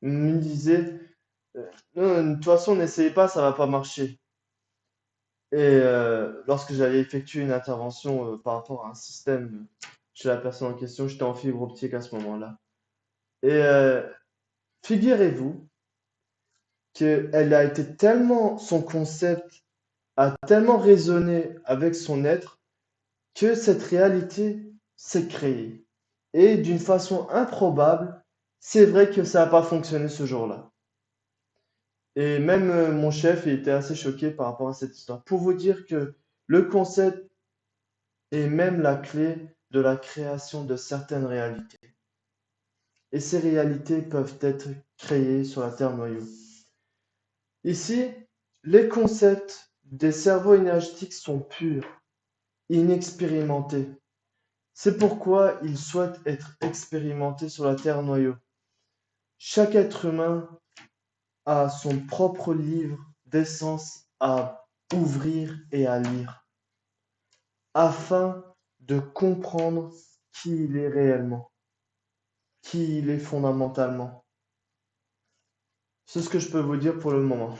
me disait non, de toute façon, n'essayez pas, ça va pas marcher. Et lorsque j'allais effectuer une intervention par rapport à un système chez la personne en question, j'étais en fibre optique à ce moment-là. Et figurez-vous qu'elle a été tellement, son concept a tellement résonné avec son être que cette réalité s'est créée. Et d'une façon improbable, c'est vrai que ça n'a pas fonctionné ce jour-là. Et même mon chef il était assez choqué par rapport à cette histoire. Pour vous dire que le concept est même la clé de la création de certaines réalités. Et ces réalités peuvent être créées sur la Terre noyau. Ici, les concepts des cerveaux énergétiques sont purs, inexpérimentés. C'est pourquoi ils souhaitent être expérimentés sur la Terre noyau. Chaque être humain a son propre livre d'essence à ouvrir et à lire, afin de comprendre qui il est réellement, qui il est fondamentalement. C'est ce que je peux vous dire pour le moment.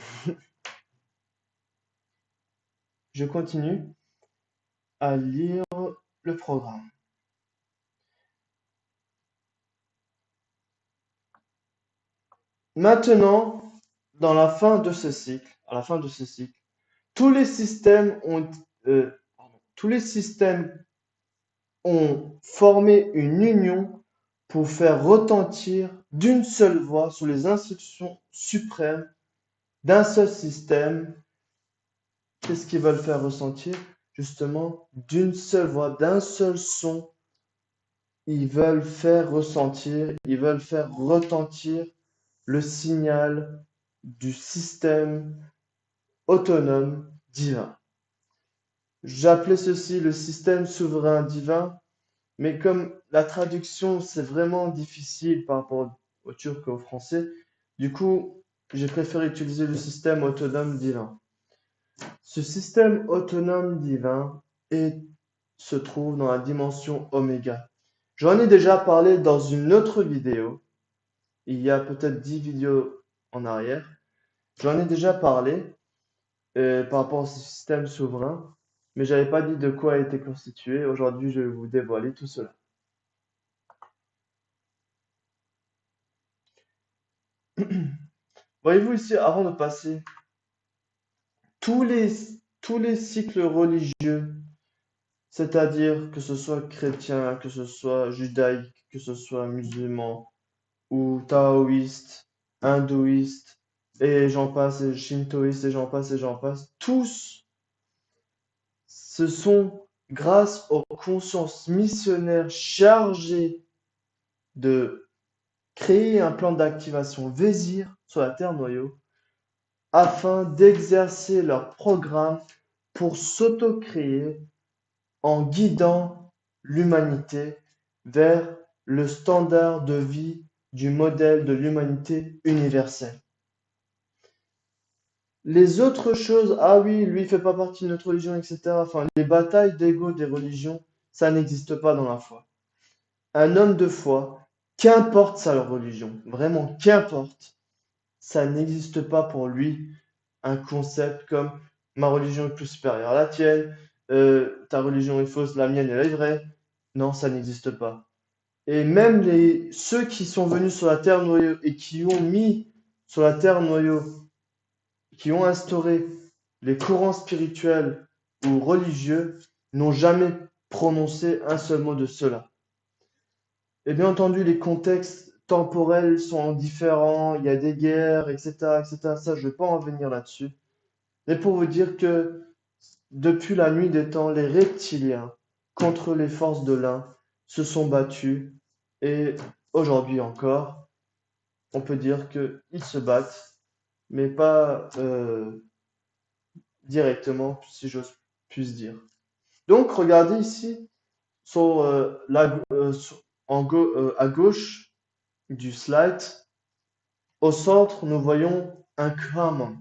Je continue à lire le programme. Maintenant, dans la fin de ce cycle, à la fin de ce cycle, tous les systèmes euh, tous les systèmes ont formé une union pour faire retentir d'une seule voix sur les instructions suprêmes d'un seul système. Qu'est-ce qu'ils veulent faire ressentir? Justement, d'une seule voix, d'un seul son, ils veulent faire ressentir, ils veulent faire retentir le signal du système autonome divin. J'appelais ceci le système souverain divin, mais comme la traduction, c'est vraiment difficile par rapport au turc qu'au français. Du coup, j'ai préféré utiliser le système autonome divin. Ce système autonome divin se trouve dans la dimension oméga. J'en ai déjà parlé dans une autre vidéo, il y a peut-être 10 vidéos en arrière. J'en ai déjà parlé par rapport au système souverain, mais j'avais pas dit de quoi il était constitué. Aujourd'hui, je vais vous dévoiler tout cela. Voyez-vous ici, avant de passer, tous les, tous les cycles religieux, c'est-à-dire que ce soit chrétien, que ce soit judaïque, que ce soit musulman, ou taoïste, hindouiste, et j'en passe, et shintoïste, et j'en passe, et j'en passe, tous, ce sont grâce aux consciences missionnaires chargées de créer un plan d'activation Vésir sur la Terre noyau afin d'exercer leur programme pour s'auto-créer en guidant l'humanité vers le standard de vie du modèle de l'humanité universelle. Les autres choses, ah oui, lui, il fait pas partie de notre religion, etc. Enfin, les batailles d'ego des religions, ça n'existe pas dans la foi. Un homme de foi, qu'importe sa religion, vraiment qu'importe, ça n'existe pas pour lui un concept comme ma religion est plus supérieure à la tienne, ta religion est fausse, la mienne elle est vraie. Non, ça n'existe pas. Et même ceux qui sont venus sur la terre noyau et qui ont mis sur la terre noyau, qui ont instauré les courants spirituels ou religieux, n'ont jamais prononcé un seul mot de cela. Et bien entendu, les contextes temporels sont différents, il y a des guerres, etc., etc. Ça, je ne vais pas en venir là-dessus. Mais pour vous dire que depuis la nuit des temps, les reptiliens contre les forces de l'un se sont battus et aujourd'hui encore, on peut dire qu'ils se battent, mais pas directement, si j'ose puisse dire. Donc, regardez ici, sur, à gauche du slide, au centre, nous voyons un Kaman.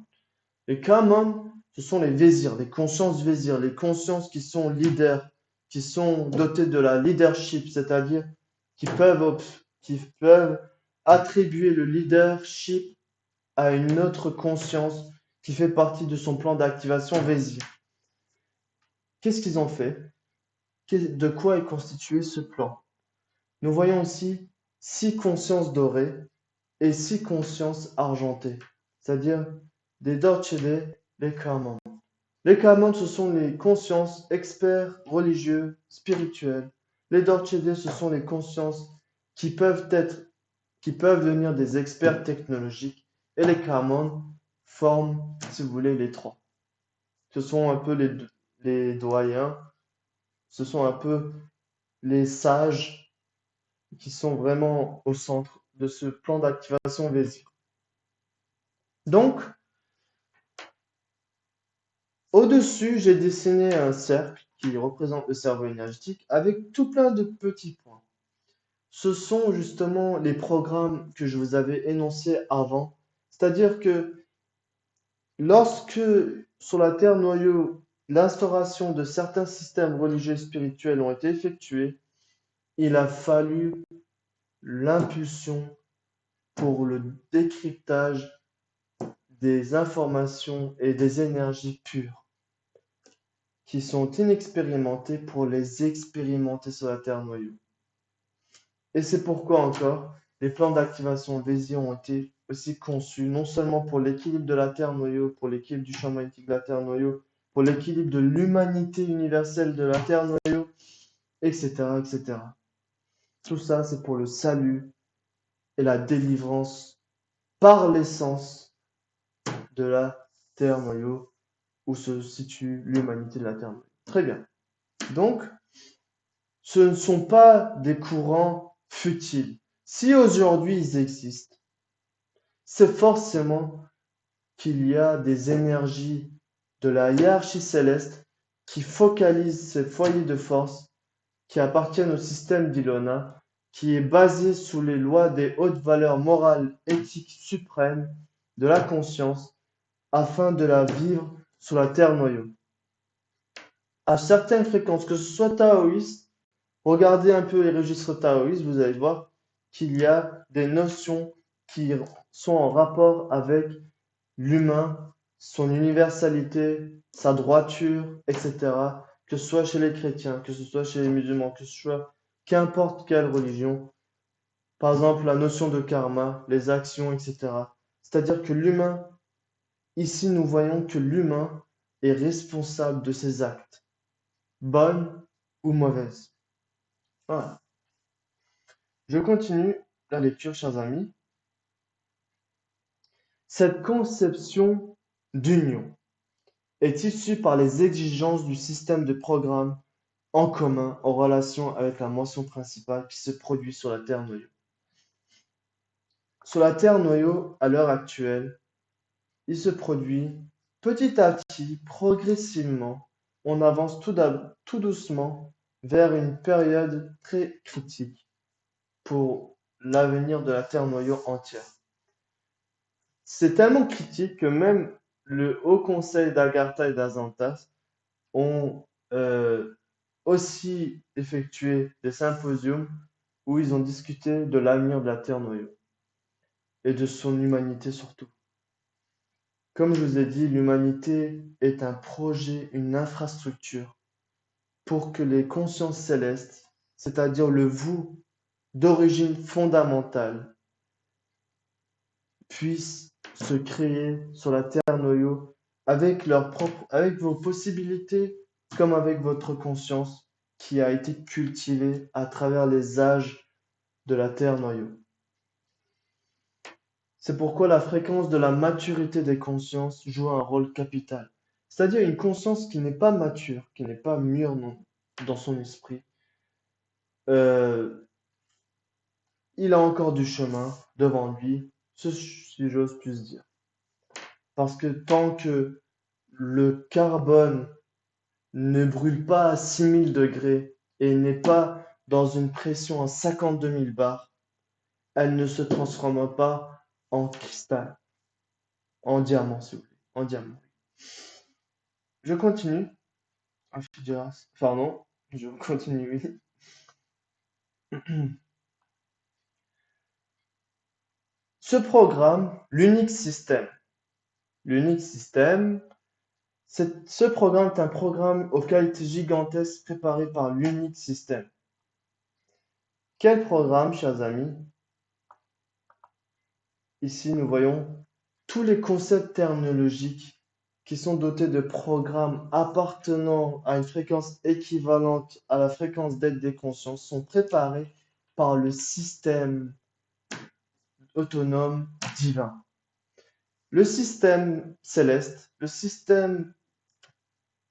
Les Kaman, ce sont les Vésirs, les consciences Vésirs, les consciences qui sont leaders, qui sont dotées de la leadership, c'est-à-dire qui peuvent attribuer le leadership à une autre conscience qui fait partie de son plan d'activation Vésir. Qu'est-ce qu'ils ont fait? De quoi est constitué ce plan? Nous voyons aussi 6 consciences dorées et 6 consciences argentées, c'est-à-dire des Dorcede, les Kaman. Les Kaman, ce sont les consciences experts religieux, spirituels. Les Dorcede, ce sont les consciences qui peuvent devenir des experts technologiques. Et les Kaman forment, si vous voulez, les trois. Ce sont un peu les doyens, ce sont un peu les sages qui sont vraiment au centre de ce plan d'activation Vésir. Donc, au-dessus, j'ai dessiné un cercle qui représente le cerveau énergétique avec tout plein de petits points. Ce sont justement les programmes que je vous avais énoncés avant. C'est-à-dire que lorsque sur la Terre noyau, l'instauration de certains systèmes religieux et spirituels ont été effectués, il a fallu l'impulsion pour le décryptage des informations et des énergies pures qui sont inexpérimentées pour les expérimenter sur la Terre noyau. Et c'est pourquoi encore les plans d'activation Vésir ont été aussi conçus non seulement pour l'équilibre de la Terre noyau, pour l'équilibre du champ magnétique de la Terre noyau, pour l'équilibre de l'humanité universelle de la Terre noyau, etc., etc. Tout ça, c'est pour le salut et la délivrance par l'essence de la Terre noyau où se situe l'humanité de la Terre noyau. Très bien. Donc, ce ne sont pas des courants futiles. Si aujourd'hui ils existent, c'est forcément qu'il y a des énergies de la hiérarchie céleste qui focalisent ces foyers de force qui appartiennent au système d'Ilona qui est basé sous les lois des hautes valeurs morales éthiques suprêmes de la conscience afin de la vivre sur la terre noyau. À certaines fréquences, que ce soit taoïste, regardez un peu les registres taoïstes, vous allez voir qu'il y a des notions qui sont en rapport avec l'humain, son universalité, sa droiture, etc. Que ce soit chez les chrétiens, que ce soit chez les musulmans, que ce soit qu'importe quelle religion. Par exemple, la notion de karma, les actions, etc. C'est-à-dire que l'humain, ici nous voyons que l'humain est responsable de ses actes, bonnes ou mauvaises. Voilà. Je continue la lecture, chers amis. Cette conception d'union est issue par les exigences du système de programme en commun en relation avec la motion principale qui se produit sur la Terre noyau. Sur la Terre noyau, à l'heure actuelle, il se produit petit à petit, progressivement, on avance tout doucement vers une période très critique pour l'avenir de la Terre noyau entière. C'est tellement critique que même le Haut Conseil d'Agartha et d'Azantas ont aussi effectué des symposiums où ils ont discuté de l'avenir de la Terre noyau et de son humanité surtout. Comme je vous ai dit, l'humanité est un projet, une infrastructure pour que les consciences célestes, c'est-à-dire le vous d'origine fondamentale, puissent se créer sur la Terre noyau avec avec vos possibilités comme avec votre conscience qui a été cultivée à travers les âges de la Terre noyau. C'est pourquoi la fréquence de la maturité des consciences joue un rôle capital. C'est-à-dire une conscience qui n'est pas mature, qui n'est pas mûre dans son esprit. Il a encore du chemin devant lui, si j'ose plus dire. Parce que tant que le carbone ne brûle pas à 6000 degrés et n'est pas dans une pression à 52 000 bars, elle ne se transforme pas en cristal, en diamant, s'il vous plaît, en diamant. Je continue. Pardon, je continue. Ce programme, l'unique système, ce programme est un programme aux qualités gigantesques préparé par l'unique système. Quel programme, chers amis? Ici, nous voyons tous les concepts terminologiques qui sont dotés de programmes appartenant à une fréquence équivalente à la fréquence d'aide des consciences sont préparés par le système autonome divin. Le système céleste, le système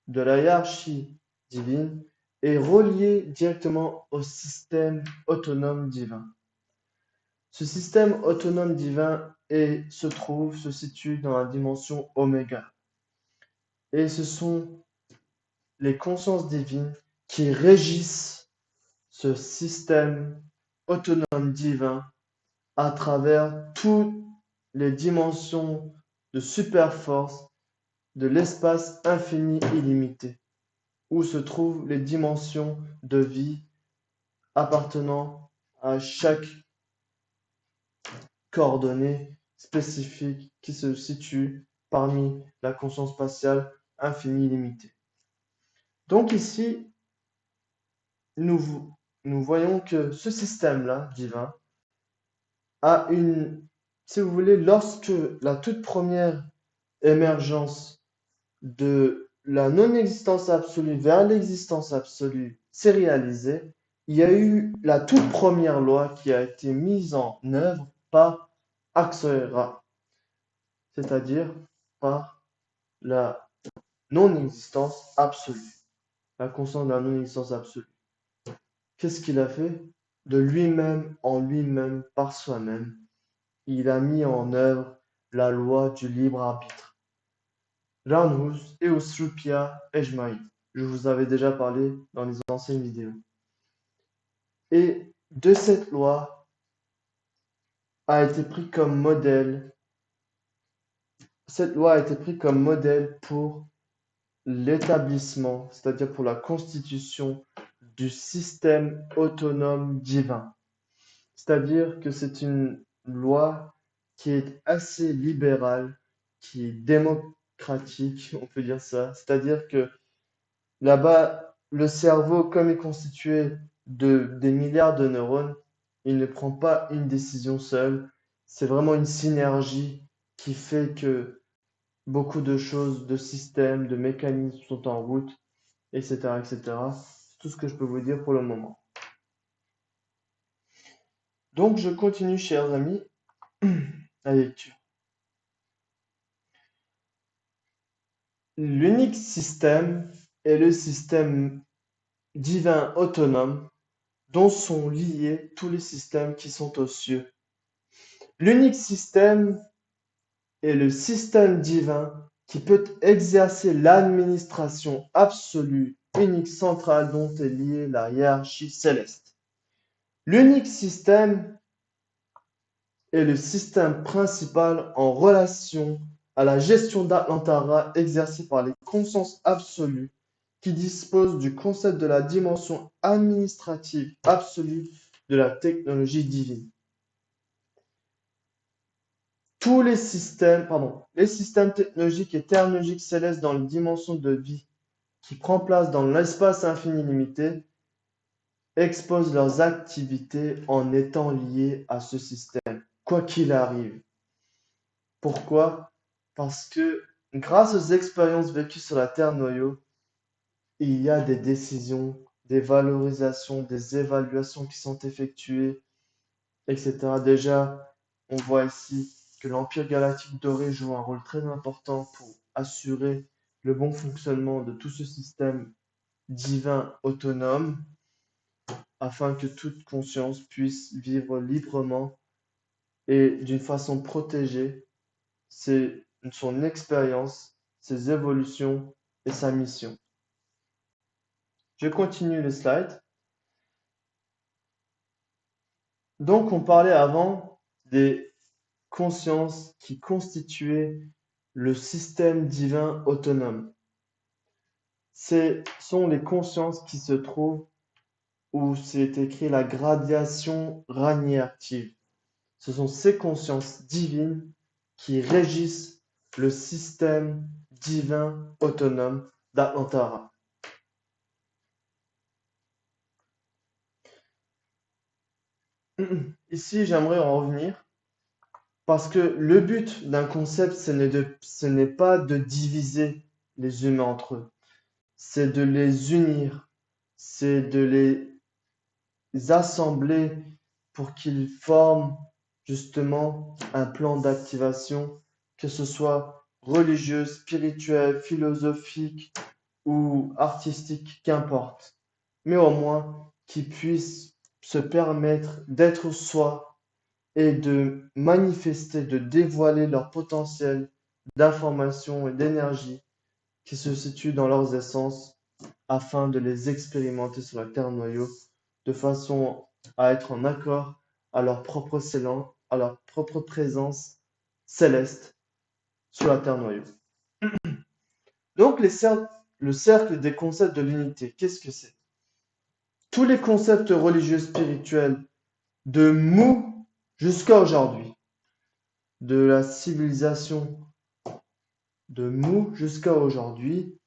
de la hiérarchie divine est relié directement au système autonome divin. Ce système autonome divin se situe dans la dimension oméga. Et ce sont les consciences divines qui régissent ce système autonome divin à travers toutes les dimensions de super-force de l'espace infini illimité, où se trouvent les dimensions de vie appartenant à chaque coordonnée spécifique qui se situe parmi la conscience spatiale infinie illimitée. Donc ici, nous voyons que ce système-là, divin, a si vous voulez, lorsque la toute première émergence de la non-existence absolue vers l'existence absolue s'est réalisée, il y a eu la toute première loi qui a été mise en œuvre par Axoera, c'est-à-dire par la non-existence absolue, la conscience de la non-existence absolue. Qu'est-ce qu'il a fait? De lui-même, en lui-même, par soi-même, il a mis en œuvre la loi du libre arbitre. Ranhus Eusrupia Ejmaï. Je vous avais déjà parlé dans les anciennes vidéos. Et de cette loi a été pris comme modèle. Cette loi a été prise comme modèle pour l'établissement, c'est-à-dire pour la constitution du système autonome divin. C'est-à-dire que c'est une loi qui est assez libérale, qui est démocratique, on peut dire ça. C'est-à-dire que là-bas, le cerveau, comme il est constitué de des milliards de neurones, il ne prend pas une décision seul. C'est vraiment une synergie qui fait que beaucoup de choses, de systèmes, de mécanismes sont en route, etc., etc. C'est tout ce que je peux vous dire pour le moment. Donc, je continue, chers amis, la lecture. L'unique système est le système divin autonome dont sont liés tous les systèmes qui sont aux cieux. L'unique système est le système divin qui peut exercer l'administration absolue, unique, centrale dont est liée la hiérarchie céleste. L'unique système est le système principal en relation à la gestion d'Atlantara exercée par les consciences absolues qui disposent du concept de la dimension administrative absolue de la technologie divine. Tous les systèmes technologiques et thermologiques célestes dans les dimensions de vie qui prend place dans l'espace infini limité exposent leurs activités en étant liés à ce système, quoi qu'il arrive. Pourquoi? Parce que grâce aux expériences vécues sur la Terre noyau, il y a des décisions, des valorisations, des évaluations qui sont effectuées, etc. Déjà, on voit ici que l'Empire galactique doré joue un rôle très important pour assurer le bon fonctionnement de tout ce système divin autonome, afin que toute conscience puisse vivre librement et d'une façon protégée son expérience, ses évolutions et sa mission. Je continue le slide. Donc, on parlait avant des consciences qui constituaient le système divin autonome. Ce sont les consciences qui se trouvent où c'est écrit la gradation ranier active. Ce sont ces consciences divines qui régissent le système divin autonome d'Atlantara. Ici, j'aimerais en revenir parce que le but d'un concept, ce n'est pas de diviser les humains entre eux, c'est de les unir, c'est de les assembler pour qu'ils forment justement un plan d'activation, que ce soit religieux, spirituel, philosophique ou artistique, qu'importe. Mais au moins qu'ils puissent se permettre d'être soi et de manifester, de dévoiler leur potentiel d'information et d'énergie qui se situe dans leurs essences afin de les expérimenter sur la Terre noyau de façon à être en accord à leur propre à leur propre présence céleste sur la Terre noyau. Donc le cercle des concepts de l'unité, qu'est-ce que c'est? Tous les concepts religieux spirituels de Mu jusqu'à aujourd'hui, de la civilisation de Mu jusqu'à aujourd'hui,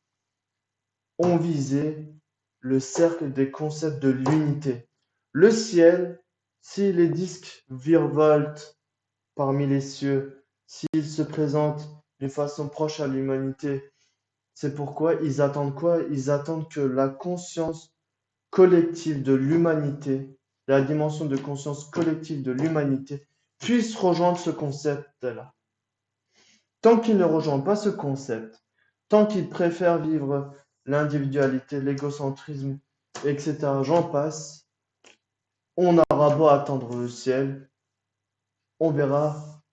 ont visé le cercle des concepts de l'unité. Le ciel, si les disques virevoltent parmi les cieux, s'ils se présentent d'une façon proche à l'humanité, c'est pourquoi ils attendent quoi? Ils attendent que la conscience collective de l'humanité, la dimension de conscience collective de l'humanité, puisse rejoindre ce concept-là. Tant qu'il ne rejoint pas ce concept, tant qu'il préfère vivre l'individualité, l'égocentrisme, etc., j'en passe, on aura beau attendre le ciel, on verra.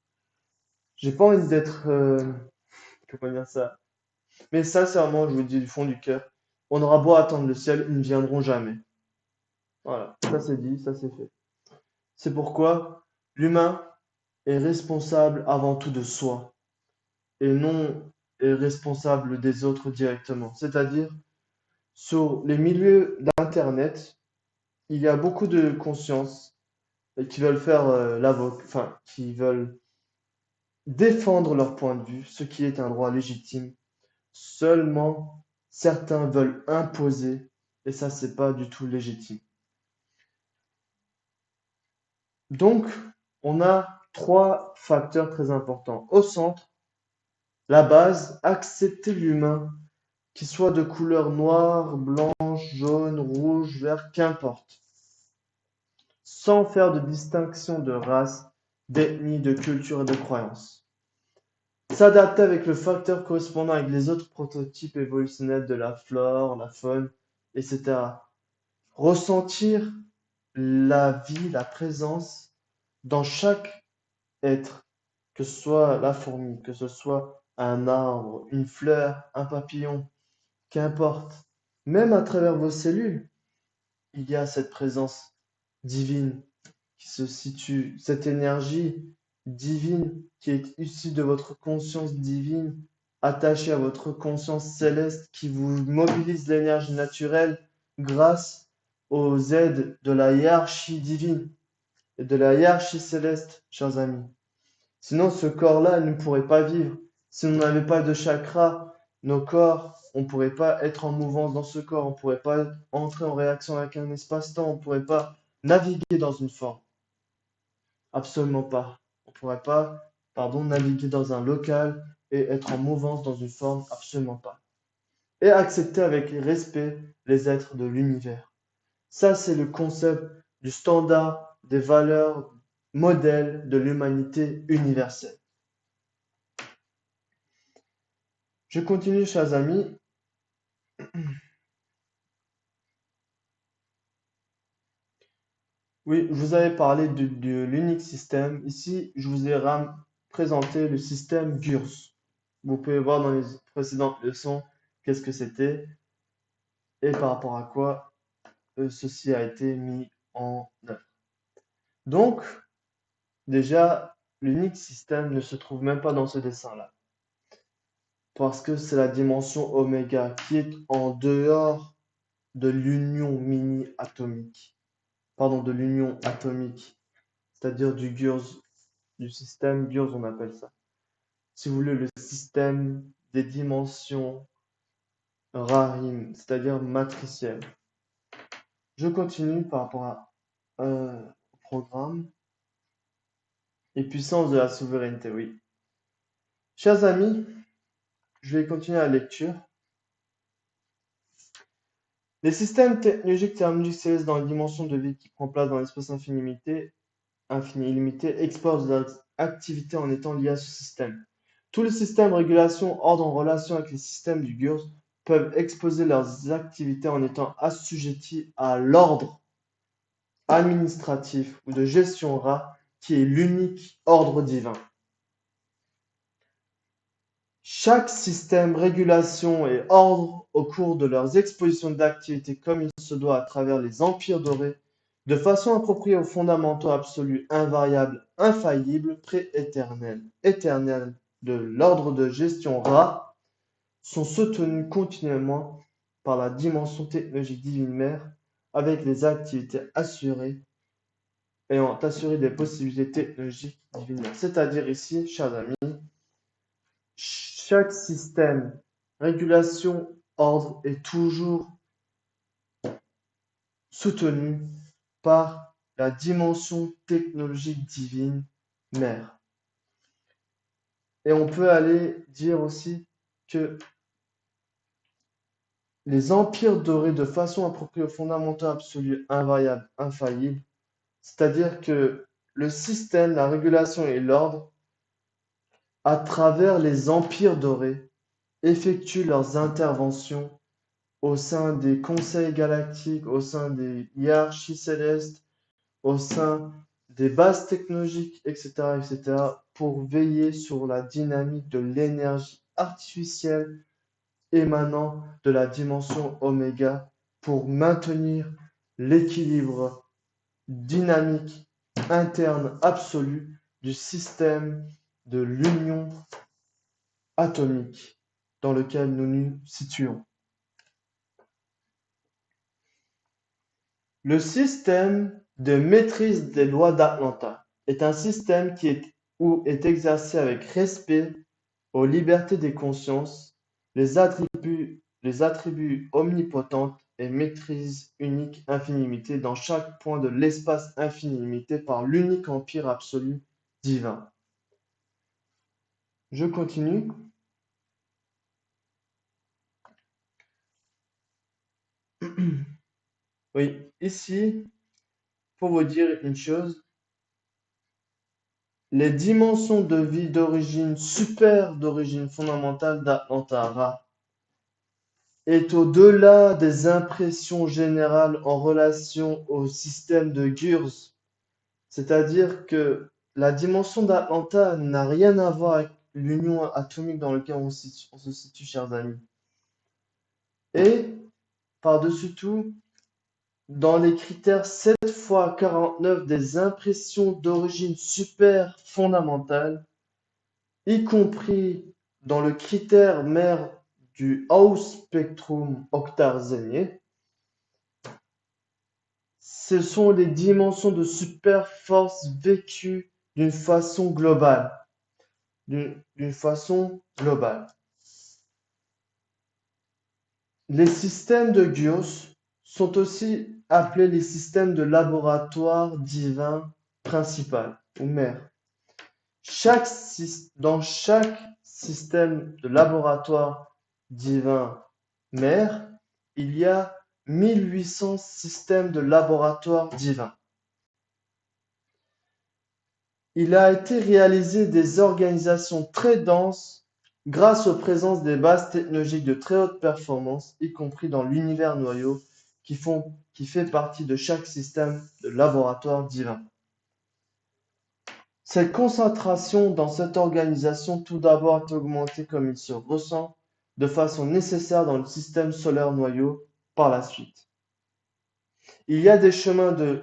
J'ai pas envie d'être, comment dire ça, mais sincèrement, je vous le dis du fond du cœur, on aura beau attendre le ciel, ils ne viendront jamais. Voilà, ça c'est dit, ça c'est fait. C'est pourquoi l'humain est responsable avant tout de soi et non est responsable des autres directement. C'est-à-dire, sur les milieux d'Internet, il y a beaucoup de consciences qui veulent faire l'avocat, enfin, qui veulent défendre leur point de vue, ce qui est un droit légitime. Seulement, certains veulent imposer, et ça, c'est pas du tout légitime. Donc, on a trois facteurs très importants. Au centre, la base, accepter l'humain, qu'il soit de couleur noire, blanche, jaune, rouge, vert, qu'importe, sans faire de distinction de race, d'ethnie, de culture et de croyance. S'adapter avec le facteur correspondant avec les autres prototypes évolutionnels de la flore, la faune, etc. Ressentir la vie, la présence dans chaque être, que ce soit la fourmi, que ce soit un arbre, une fleur, un papillon, qu'importe. Même à travers vos cellules, il y a cette présence divine qui se situe, cette énergie divine qui est issue de votre conscience divine, attachée à votre conscience céleste qui vous mobilise l'énergie naturelle grâce aux aides de la hiérarchie divine et de la hiérarchie céleste, chers amis. Sinon, ce corps-là ne pourrait pas vivre. Si on n'avait pas de chakra, nos corps, on ne pourrait pas être en mouvance dans ce corps, on ne pourrait pas entrer en réaction avec un espace-temps, on ne pourrait pas naviguer dans une forme. Absolument pas. On ne pourrait pas, naviguer dans un local et être en mouvance dans une forme. Absolument pas. Et accepter avec respect les êtres de l'univers. Ça, c'est le concept du standard des valeurs modèles de l'humanité universelle. Je continue, chers amis. Oui, je vous avais parlé de l'unique système. Ici, je vous ai présenté le système GURS. Vous pouvez voir dans les précédentes leçons qu'est-ce que c'était et par rapport à quoi ceci a été mis en œuvre. Donc, déjà, l'unique système ne se trouve même pas dans ce dessin-là. Parce que c'est la dimension oméga qui est en dehors de l'union mini-atomique. Pardon, de l'union atomique. C'est-à-dire du GURS, du système GURS, on appelle ça. Si vous voulez, le système des dimensions RARIM, c'est-à-dire matricielles. Je continue par rapport au programme et puissance de la souveraineté, oui. Chers amis, je vais continuer la lecture. Les systèmes technologiques thermodynamiques célestes dans les dimensions de vie qui prend place dans l'espace infini illimité exportent de leur activité en étant liés à ce système. Tous les systèmes de régulation ordre en relation avec les systèmes du GURS peuvent exposer leurs activités en étant assujettis à l'ordre administratif ou de gestion Ra qui est l'unique ordre divin. Chaque système, régulation et ordre au cours de leurs expositions d'activités comme il se doit à travers les empires dorés, de façon appropriée aux fondamentaux absolus, invariables, infaillibles, prééternels, éternels de l'ordre de gestion Ra, sont soutenus continuellement par la dimension technologique divine mère avec les activités assurées ayant assuré des possibilités technologiques divines mères. C'est-à-dire ici, chers amis, chaque système, régulation, ordre est toujours soutenu par la dimension technologique divine mère. Et on peut aller dire aussi que les empires dorés de façon appropriée aux fondamentaux absolus, invariables, infaillibles, c'est-à-dire que le système, la régulation et l'ordre, à travers les empires dorés, effectuent leurs interventions au sein des conseils galactiques, au sein des hiérarchies célestes, au sein des bases technologiques, etc., etc., pour veiller sur la dynamique de l'énergie artificielle émanant de la dimension oméga pour maintenir l'équilibre dynamique interne absolue du système de l'union atomique dans lequel nous nous situons. Le système de maîtrise des lois d'Atlanta est un système qui est exercé avec respect aux libertés des consciences, les attributs omnipotentes et maîtrise unique infinité dans chaque point de l'espace infinité par l'unique empire absolu divin. Je continue. Oui, ici, pour vous dire une chose, les dimensions de vie d'origine super, d'origine fondamentale d'Atlantara est au-delà des impressions générales en relation au système de Gurs, c'est-à-dire que la dimension d'Atlanta n'a rien à voir avec l'union atomique dans laquelle on se situe, chers amis. Et, par-dessus tout, dans les critères 7 fois 49 des impressions d'origine super fondamentale, y compris dans le critère mère du Haus Spectrum octarzénier, ce sont les dimensions de super force vécues d'une façon globale. D'une façon globale. Les systèmes de Gauss sont aussi appelés les systèmes de laboratoire divin principal ou mère. Dans chaque système de laboratoire divin mère, il y a 1800 systèmes de laboratoire divin. Il a été réalisé des organisations très denses grâce aux présences des bases technologiques de très haute performance, y compris dans l'univers noyau, qui fait partie de chaque système de laboratoire divin. Cette concentration dans cette organisation tout d'abord est augmentée comme il se ressent de façon nécessaire dans le système solaire noyau par la suite. Il y a des chemins de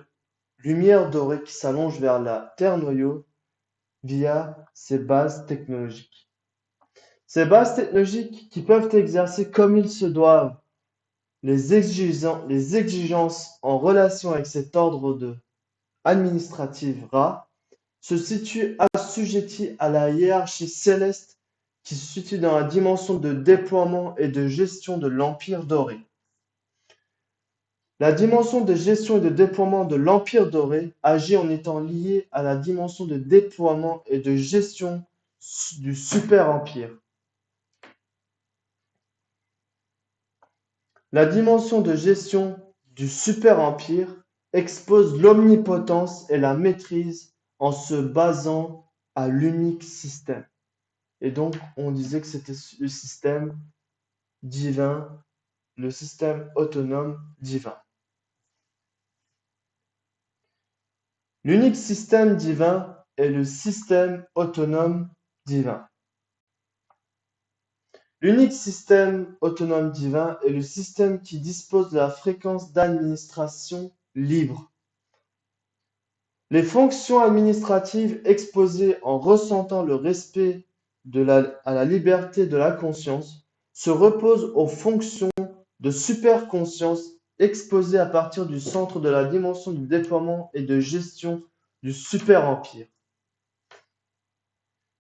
lumière dorée qui s'allongent vers la Terre noyau via ces bases technologiques. Ces bases technologiques qui peuvent exercer comme il se doivent les exigences en relation avec cet ordre administratif Ra se situent assujettis à la hiérarchie céleste qui se situe dans la dimension de déploiement et de gestion de l'Empire doré. La dimension de gestion et de déploiement de l'Empire doré agit en étant liée à la dimension de déploiement et de gestion du super-empire. La dimension de gestion du super-empire expose l'omnipotence et la maîtrise en se basant à l'unique système. Et donc, on disait que c'était le système divin, le système autonome divin. L'unique système divin est le système autonome divin. L'unique système autonome divin est le système qui dispose de la fréquence d'administration libre. Les fonctions administratives exposées en ressentant le respect à la liberté de la conscience se reposent aux fonctions de superconscience exposées à partir du centre de la dimension du déploiement et de gestion du super-empire.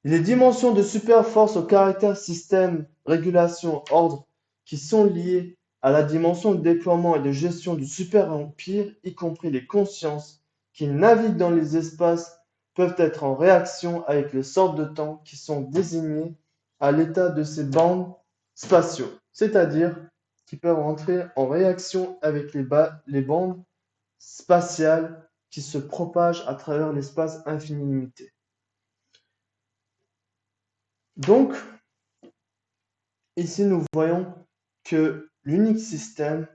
Les dimensions de super-force au caractère système, régulation, ordre qui sont liées à la dimension de déploiement et de gestion du super-empire, y compris les consciences qui naviguent dans les espaces, peuvent être en réaction avec les sortes de temps qui sont désignées à l'état de ces bandes spatiaux, c'est-à-dire qui peuvent entrer en réaction avec les bandes spatiales qui se propagent à travers l'espace infini limité. Donc, ici nous voyons que l'unique système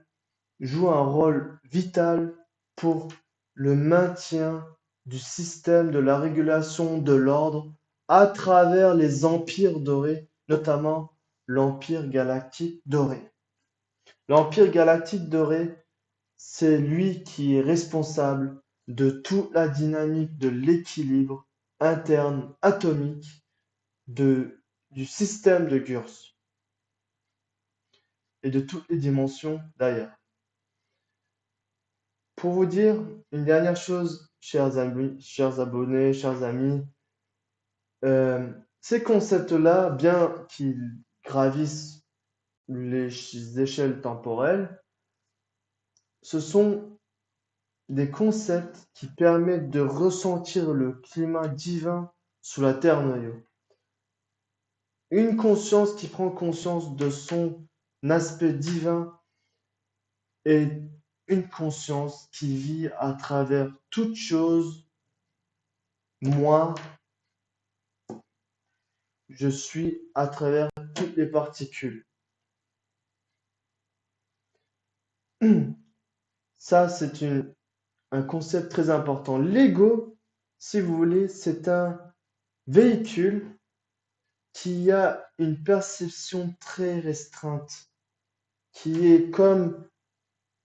joue un rôle vital pour le maintien du système de la régulation de l'ordre à travers les empires dorés, notamment l'Empire galactique doré. L'Empire galactique doré, c'est lui qui est responsable de toute la dynamique de l'équilibre interne atomique du système de Gurs et de toutes les dimensions d'ailleurs. Pour vous dire une dernière chose, chers amis, chers amis, ces concepts-là, bien qu'ils gravissent les échelles temporelles, ce sont des concepts qui permettent de ressentir le climat divin sous la terre noyau. Une conscience qui prend conscience de son aspect divin et une conscience qui vit à travers toute chose. Moi, je suis à travers toutes les particules. Ça, c'est un concept très important. L'ego, si vous voulez, c'est un véhicule qui a une perception très restreinte, qui est comme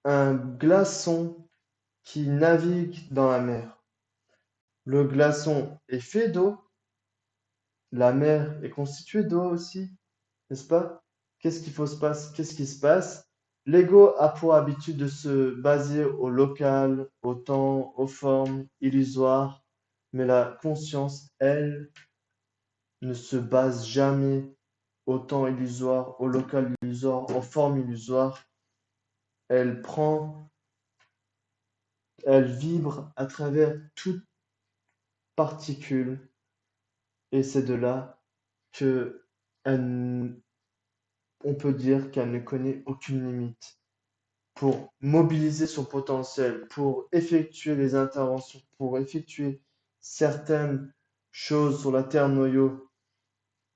un glaçon qui navigue dans la mer. Le glaçon est fait d'eau, la mer est constituée d'eau aussi, n'est-ce pas? Qu'est-ce qui se passe? L'ego a pour habitude de se baser au local, au temps, aux formes illusoires, mais la conscience, elle, ne se base jamais au temps illusoire, au local illusoire, aux formes illusoires. Elle elle vibre à travers toute particule, et c'est de là que on peut dire qu'elle ne connaît aucune limite. Pour mobiliser son potentiel, pour effectuer les interventions, pour effectuer certaines choses sur la terre noyau,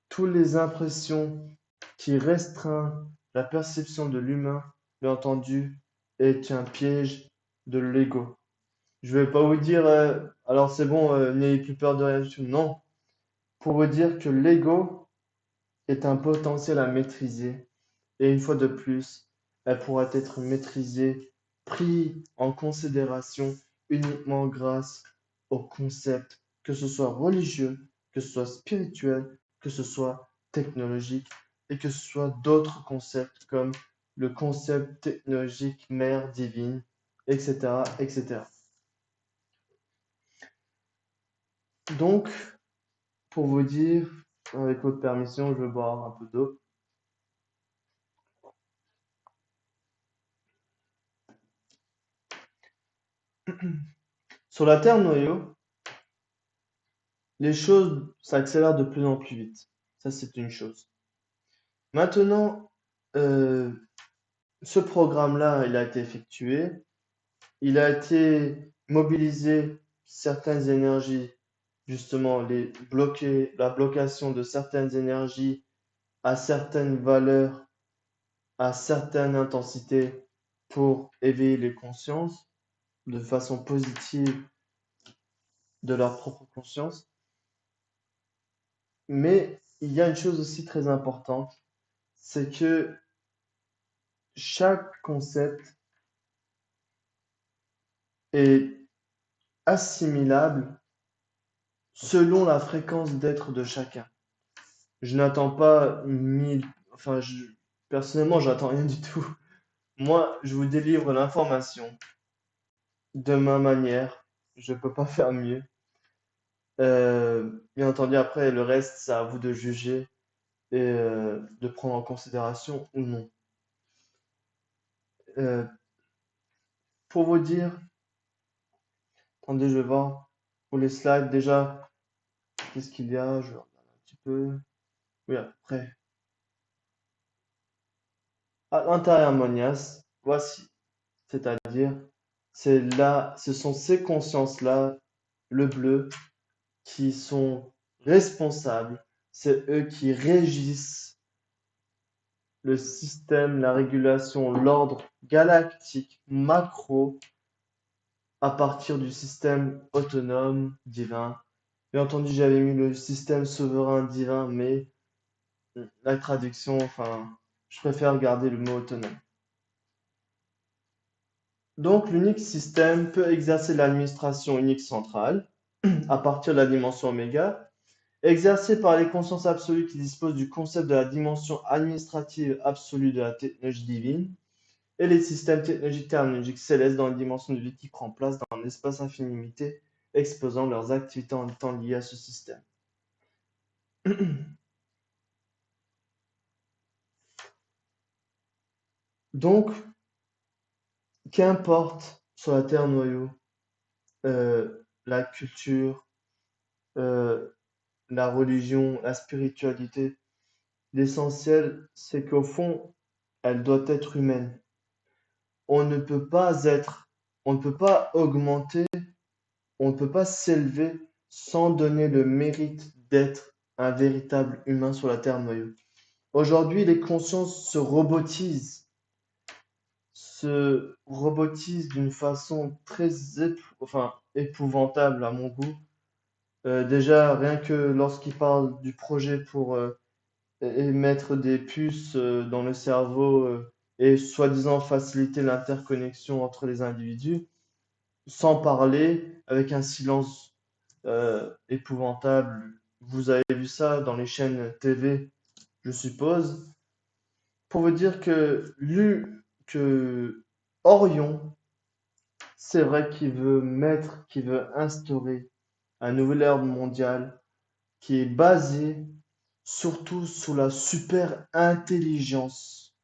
toutes les impressions qui restreint la perception de l'humain, bien entendu, est un piège de l'ego. Je vais pas vous dire, alors c'est bon, n'ayez plus peur de rien du tout. Non, pour vous dire que l'ego est un potentiel à maîtriser. Et une fois de plus, elle pourra être maîtrisée, pris en considération uniquement grâce au concept, que ce soit religieux, que ce soit spirituel, que ce soit technologique et que ce soit d'autres concepts comme le concept technologique mère divine, etc., etc. Donc, pour vous dire, avec votre permission, je vais boire un peu d'eau. Sur la Terre noyau, les choses s'accélèrent de plus en plus vite. Ça, c'est une chose. Maintenant, euh, ce programme-là, il a été effectué. Il a été mobilisé certaines énergies, justement, la blocation de certaines énergies à certaines valeurs, à certaines intensités pour éveiller les consciences de façon positive de leur propre conscience. Mais il y a une chose aussi très importante, c'est que chaque concept est assimilable selon la fréquence d'être de chacun. Je n'attends pas personnellement, j'attends rien du tout. Moi, je vous délivre l'information de ma manière. Je peux pas faire mieux. Bien entendu, après, le reste, c'est à vous de juger et de prendre en considération ou non. Euh, pour vous dire, attendez, je vais voir pour les slides déjà, qu'est-ce qu'il y a? Je regarde un petit peu. Oui, après. À l'intérieur monias, voici. C'est-à-dire, c'est là, ce sont ces consciences-là, le bleu, qui sont responsables. C'est eux qui régissent le système, la régulation, l'ordre galactique macro à partir du système autonome divin. Bien entendu, j'avais mis le système souverain divin, mais la traduction, enfin, je préfère garder le mot autonome. Donc, l'unique système peut exercer l'administration unique centrale à partir de la dimension oméga, exercée par les consciences absolues qui disposent du concept de la dimension administrative absolue de la technologie divine, et les systèmes technologiques terminologiques célestes dans la dimension de vie qui prend place dans un espace infini limité, exposant leurs activités en temps liées à ce système. Donc, qu'importe sur la Terre noyau, la culture, euh, la religion, la spiritualité, l'essentiel, c'est qu'au fond, elle doit être humaine. On ne peut pas être, on ne peut pas augmenter, on ne peut pas s'élever sans donner le mérite d'être un véritable humain sur la Terre noyau. Aujourd'hui, les consciences se robotisent d'une façon très épouvantable à mon goût. Déjà, rien que lorsqu'ils parlent du projet pour mettre des puces dans le cerveau et soi-disant faciliter l'interconnexion entre les individus, sans parler, avec un silence épouvantable. Vous avez vu ça dans les chaînes TV, je suppose, pour vous dire que Orion, c'est vrai qu'il veut instaurer un nouvel ordre mondial qui est basé surtout sur la super intelligence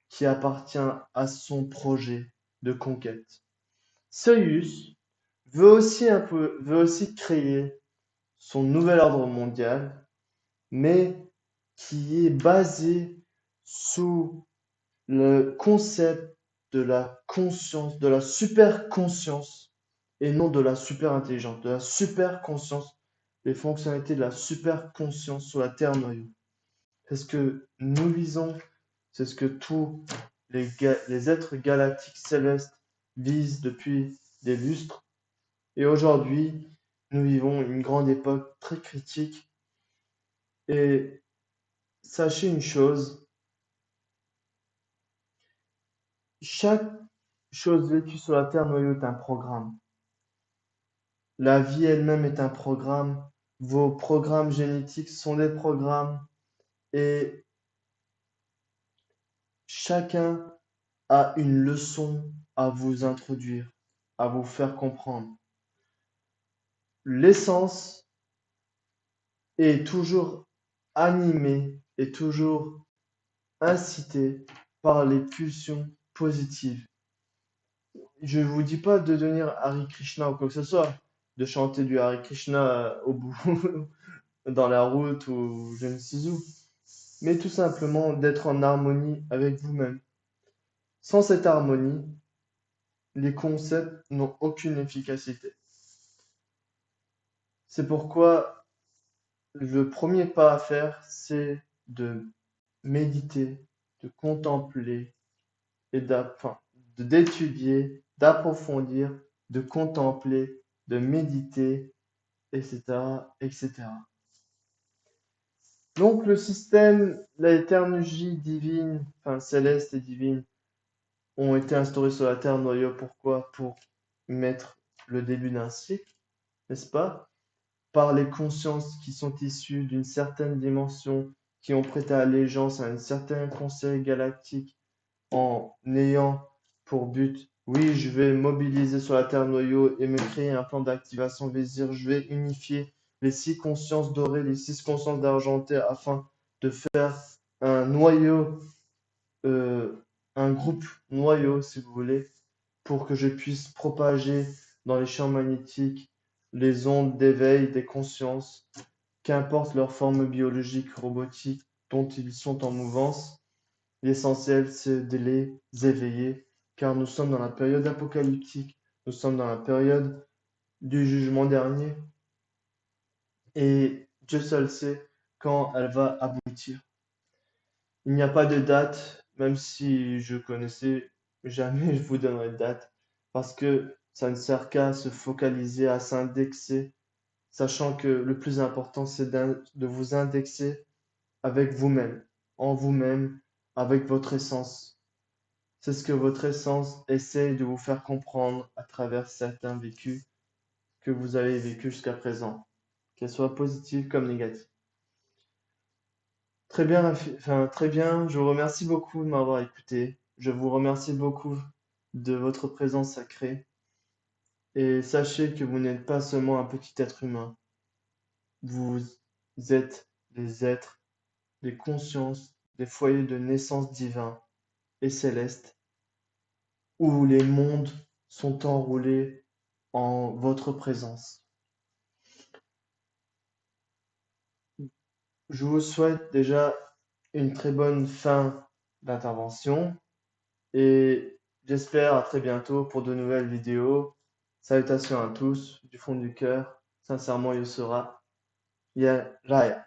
qui appartient à son projet de conquête. Soyuz veut aussi créer son nouvel ordre mondial, mais qui est basé sous le concept de la conscience, de la super conscience, et non de la super intelligence, de la super conscience, les fonctionnalités de la super conscience sur la Terre noyau. C'est ce que nous visons, c'est ce que tous les êtres galactiques célestes visent depuis des lustres. Et aujourd'hui, nous vivons une grande époque très critique. Et sachez une chose, chaque chose vécue sur la Terre noyau est un programme. La vie elle-même est un programme. Vos programmes génétiques sont des programmes. Et chacun a une leçon à vous introduire, à vous faire comprendre. L'essence est toujours animée et toujours incitée par les pulsions positives. Je ne vous dis pas de devenir Hare Krishna ou quoi que ce soit, de chanter du Hare Krishna au bout, dans la route ou je ne sais où, mais tout simplement d'être en harmonie avec vous-même. Sans cette harmonie, les concepts n'ont aucune efficacité. C'est pourquoi le premier pas à faire, c'est de méditer, de contempler et d'étudier, d'approfondir, de contempler, de méditer, etc., etc. Donc le système, l'éternologie divine, enfin céleste et divine, ont été instaurés sur la Terre noyau. Pourquoi? Pour mettre le début d'un cycle, n'est-ce pas? Par les consciences qui sont issues d'une certaine dimension, qui ont prêté allégeance à un certain conseil galactique en ayant pour but, oui, je vais mobiliser sur la Terre noyau et me créer un plan d'activation Vésir, je vais unifier les 6 consciences dorées, les 6 consciences d'argenté afin de faire un noyau, euh, un groupe noyau, si vous voulez, pour que je puisse propager dans les champs magnétiques les ondes d'éveil des consciences, qu'importe leur forme biologique, robotique, dont ils sont en mouvance. L'essentiel, c'est de les éveiller, car nous sommes dans la période apocalyptique, nous sommes dans la période du jugement dernier, et Dieu seul sait quand elle va aboutir. Il n'y a pas de date, même si je connaissais, jamais je vous donnerai de date, parce que ça ne sert qu'à se focaliser, à s'indexer, sachant que le plus important, c'est de vous indexer avec vous-même, en vous-même, avec votre essence. C'est ce que votre essence essaye de vous faire comprendre à travers certains vécus que vous avez vécus jusqu'à présent, qu'elles soient positives comme négatives. Très bien, très bien. Je vous remercie beaucoup de m'avoir écouté. Je vous remercie beaucoup de votre présence sacrée. Et sachez que vous n'êtes pas seulement un petit être humain. Vous êtes des êtres, des consciences, des foyers de naissance divins et célestes, où les mondes sont enroulés en votre présence. Je vous souhaite déjà une très bonne fin d'intervention et j'espère à très bientôt pour de nouvelles vidéos. Salutations à tous du fond du cœur. Sincèrement, Yusura. Raya.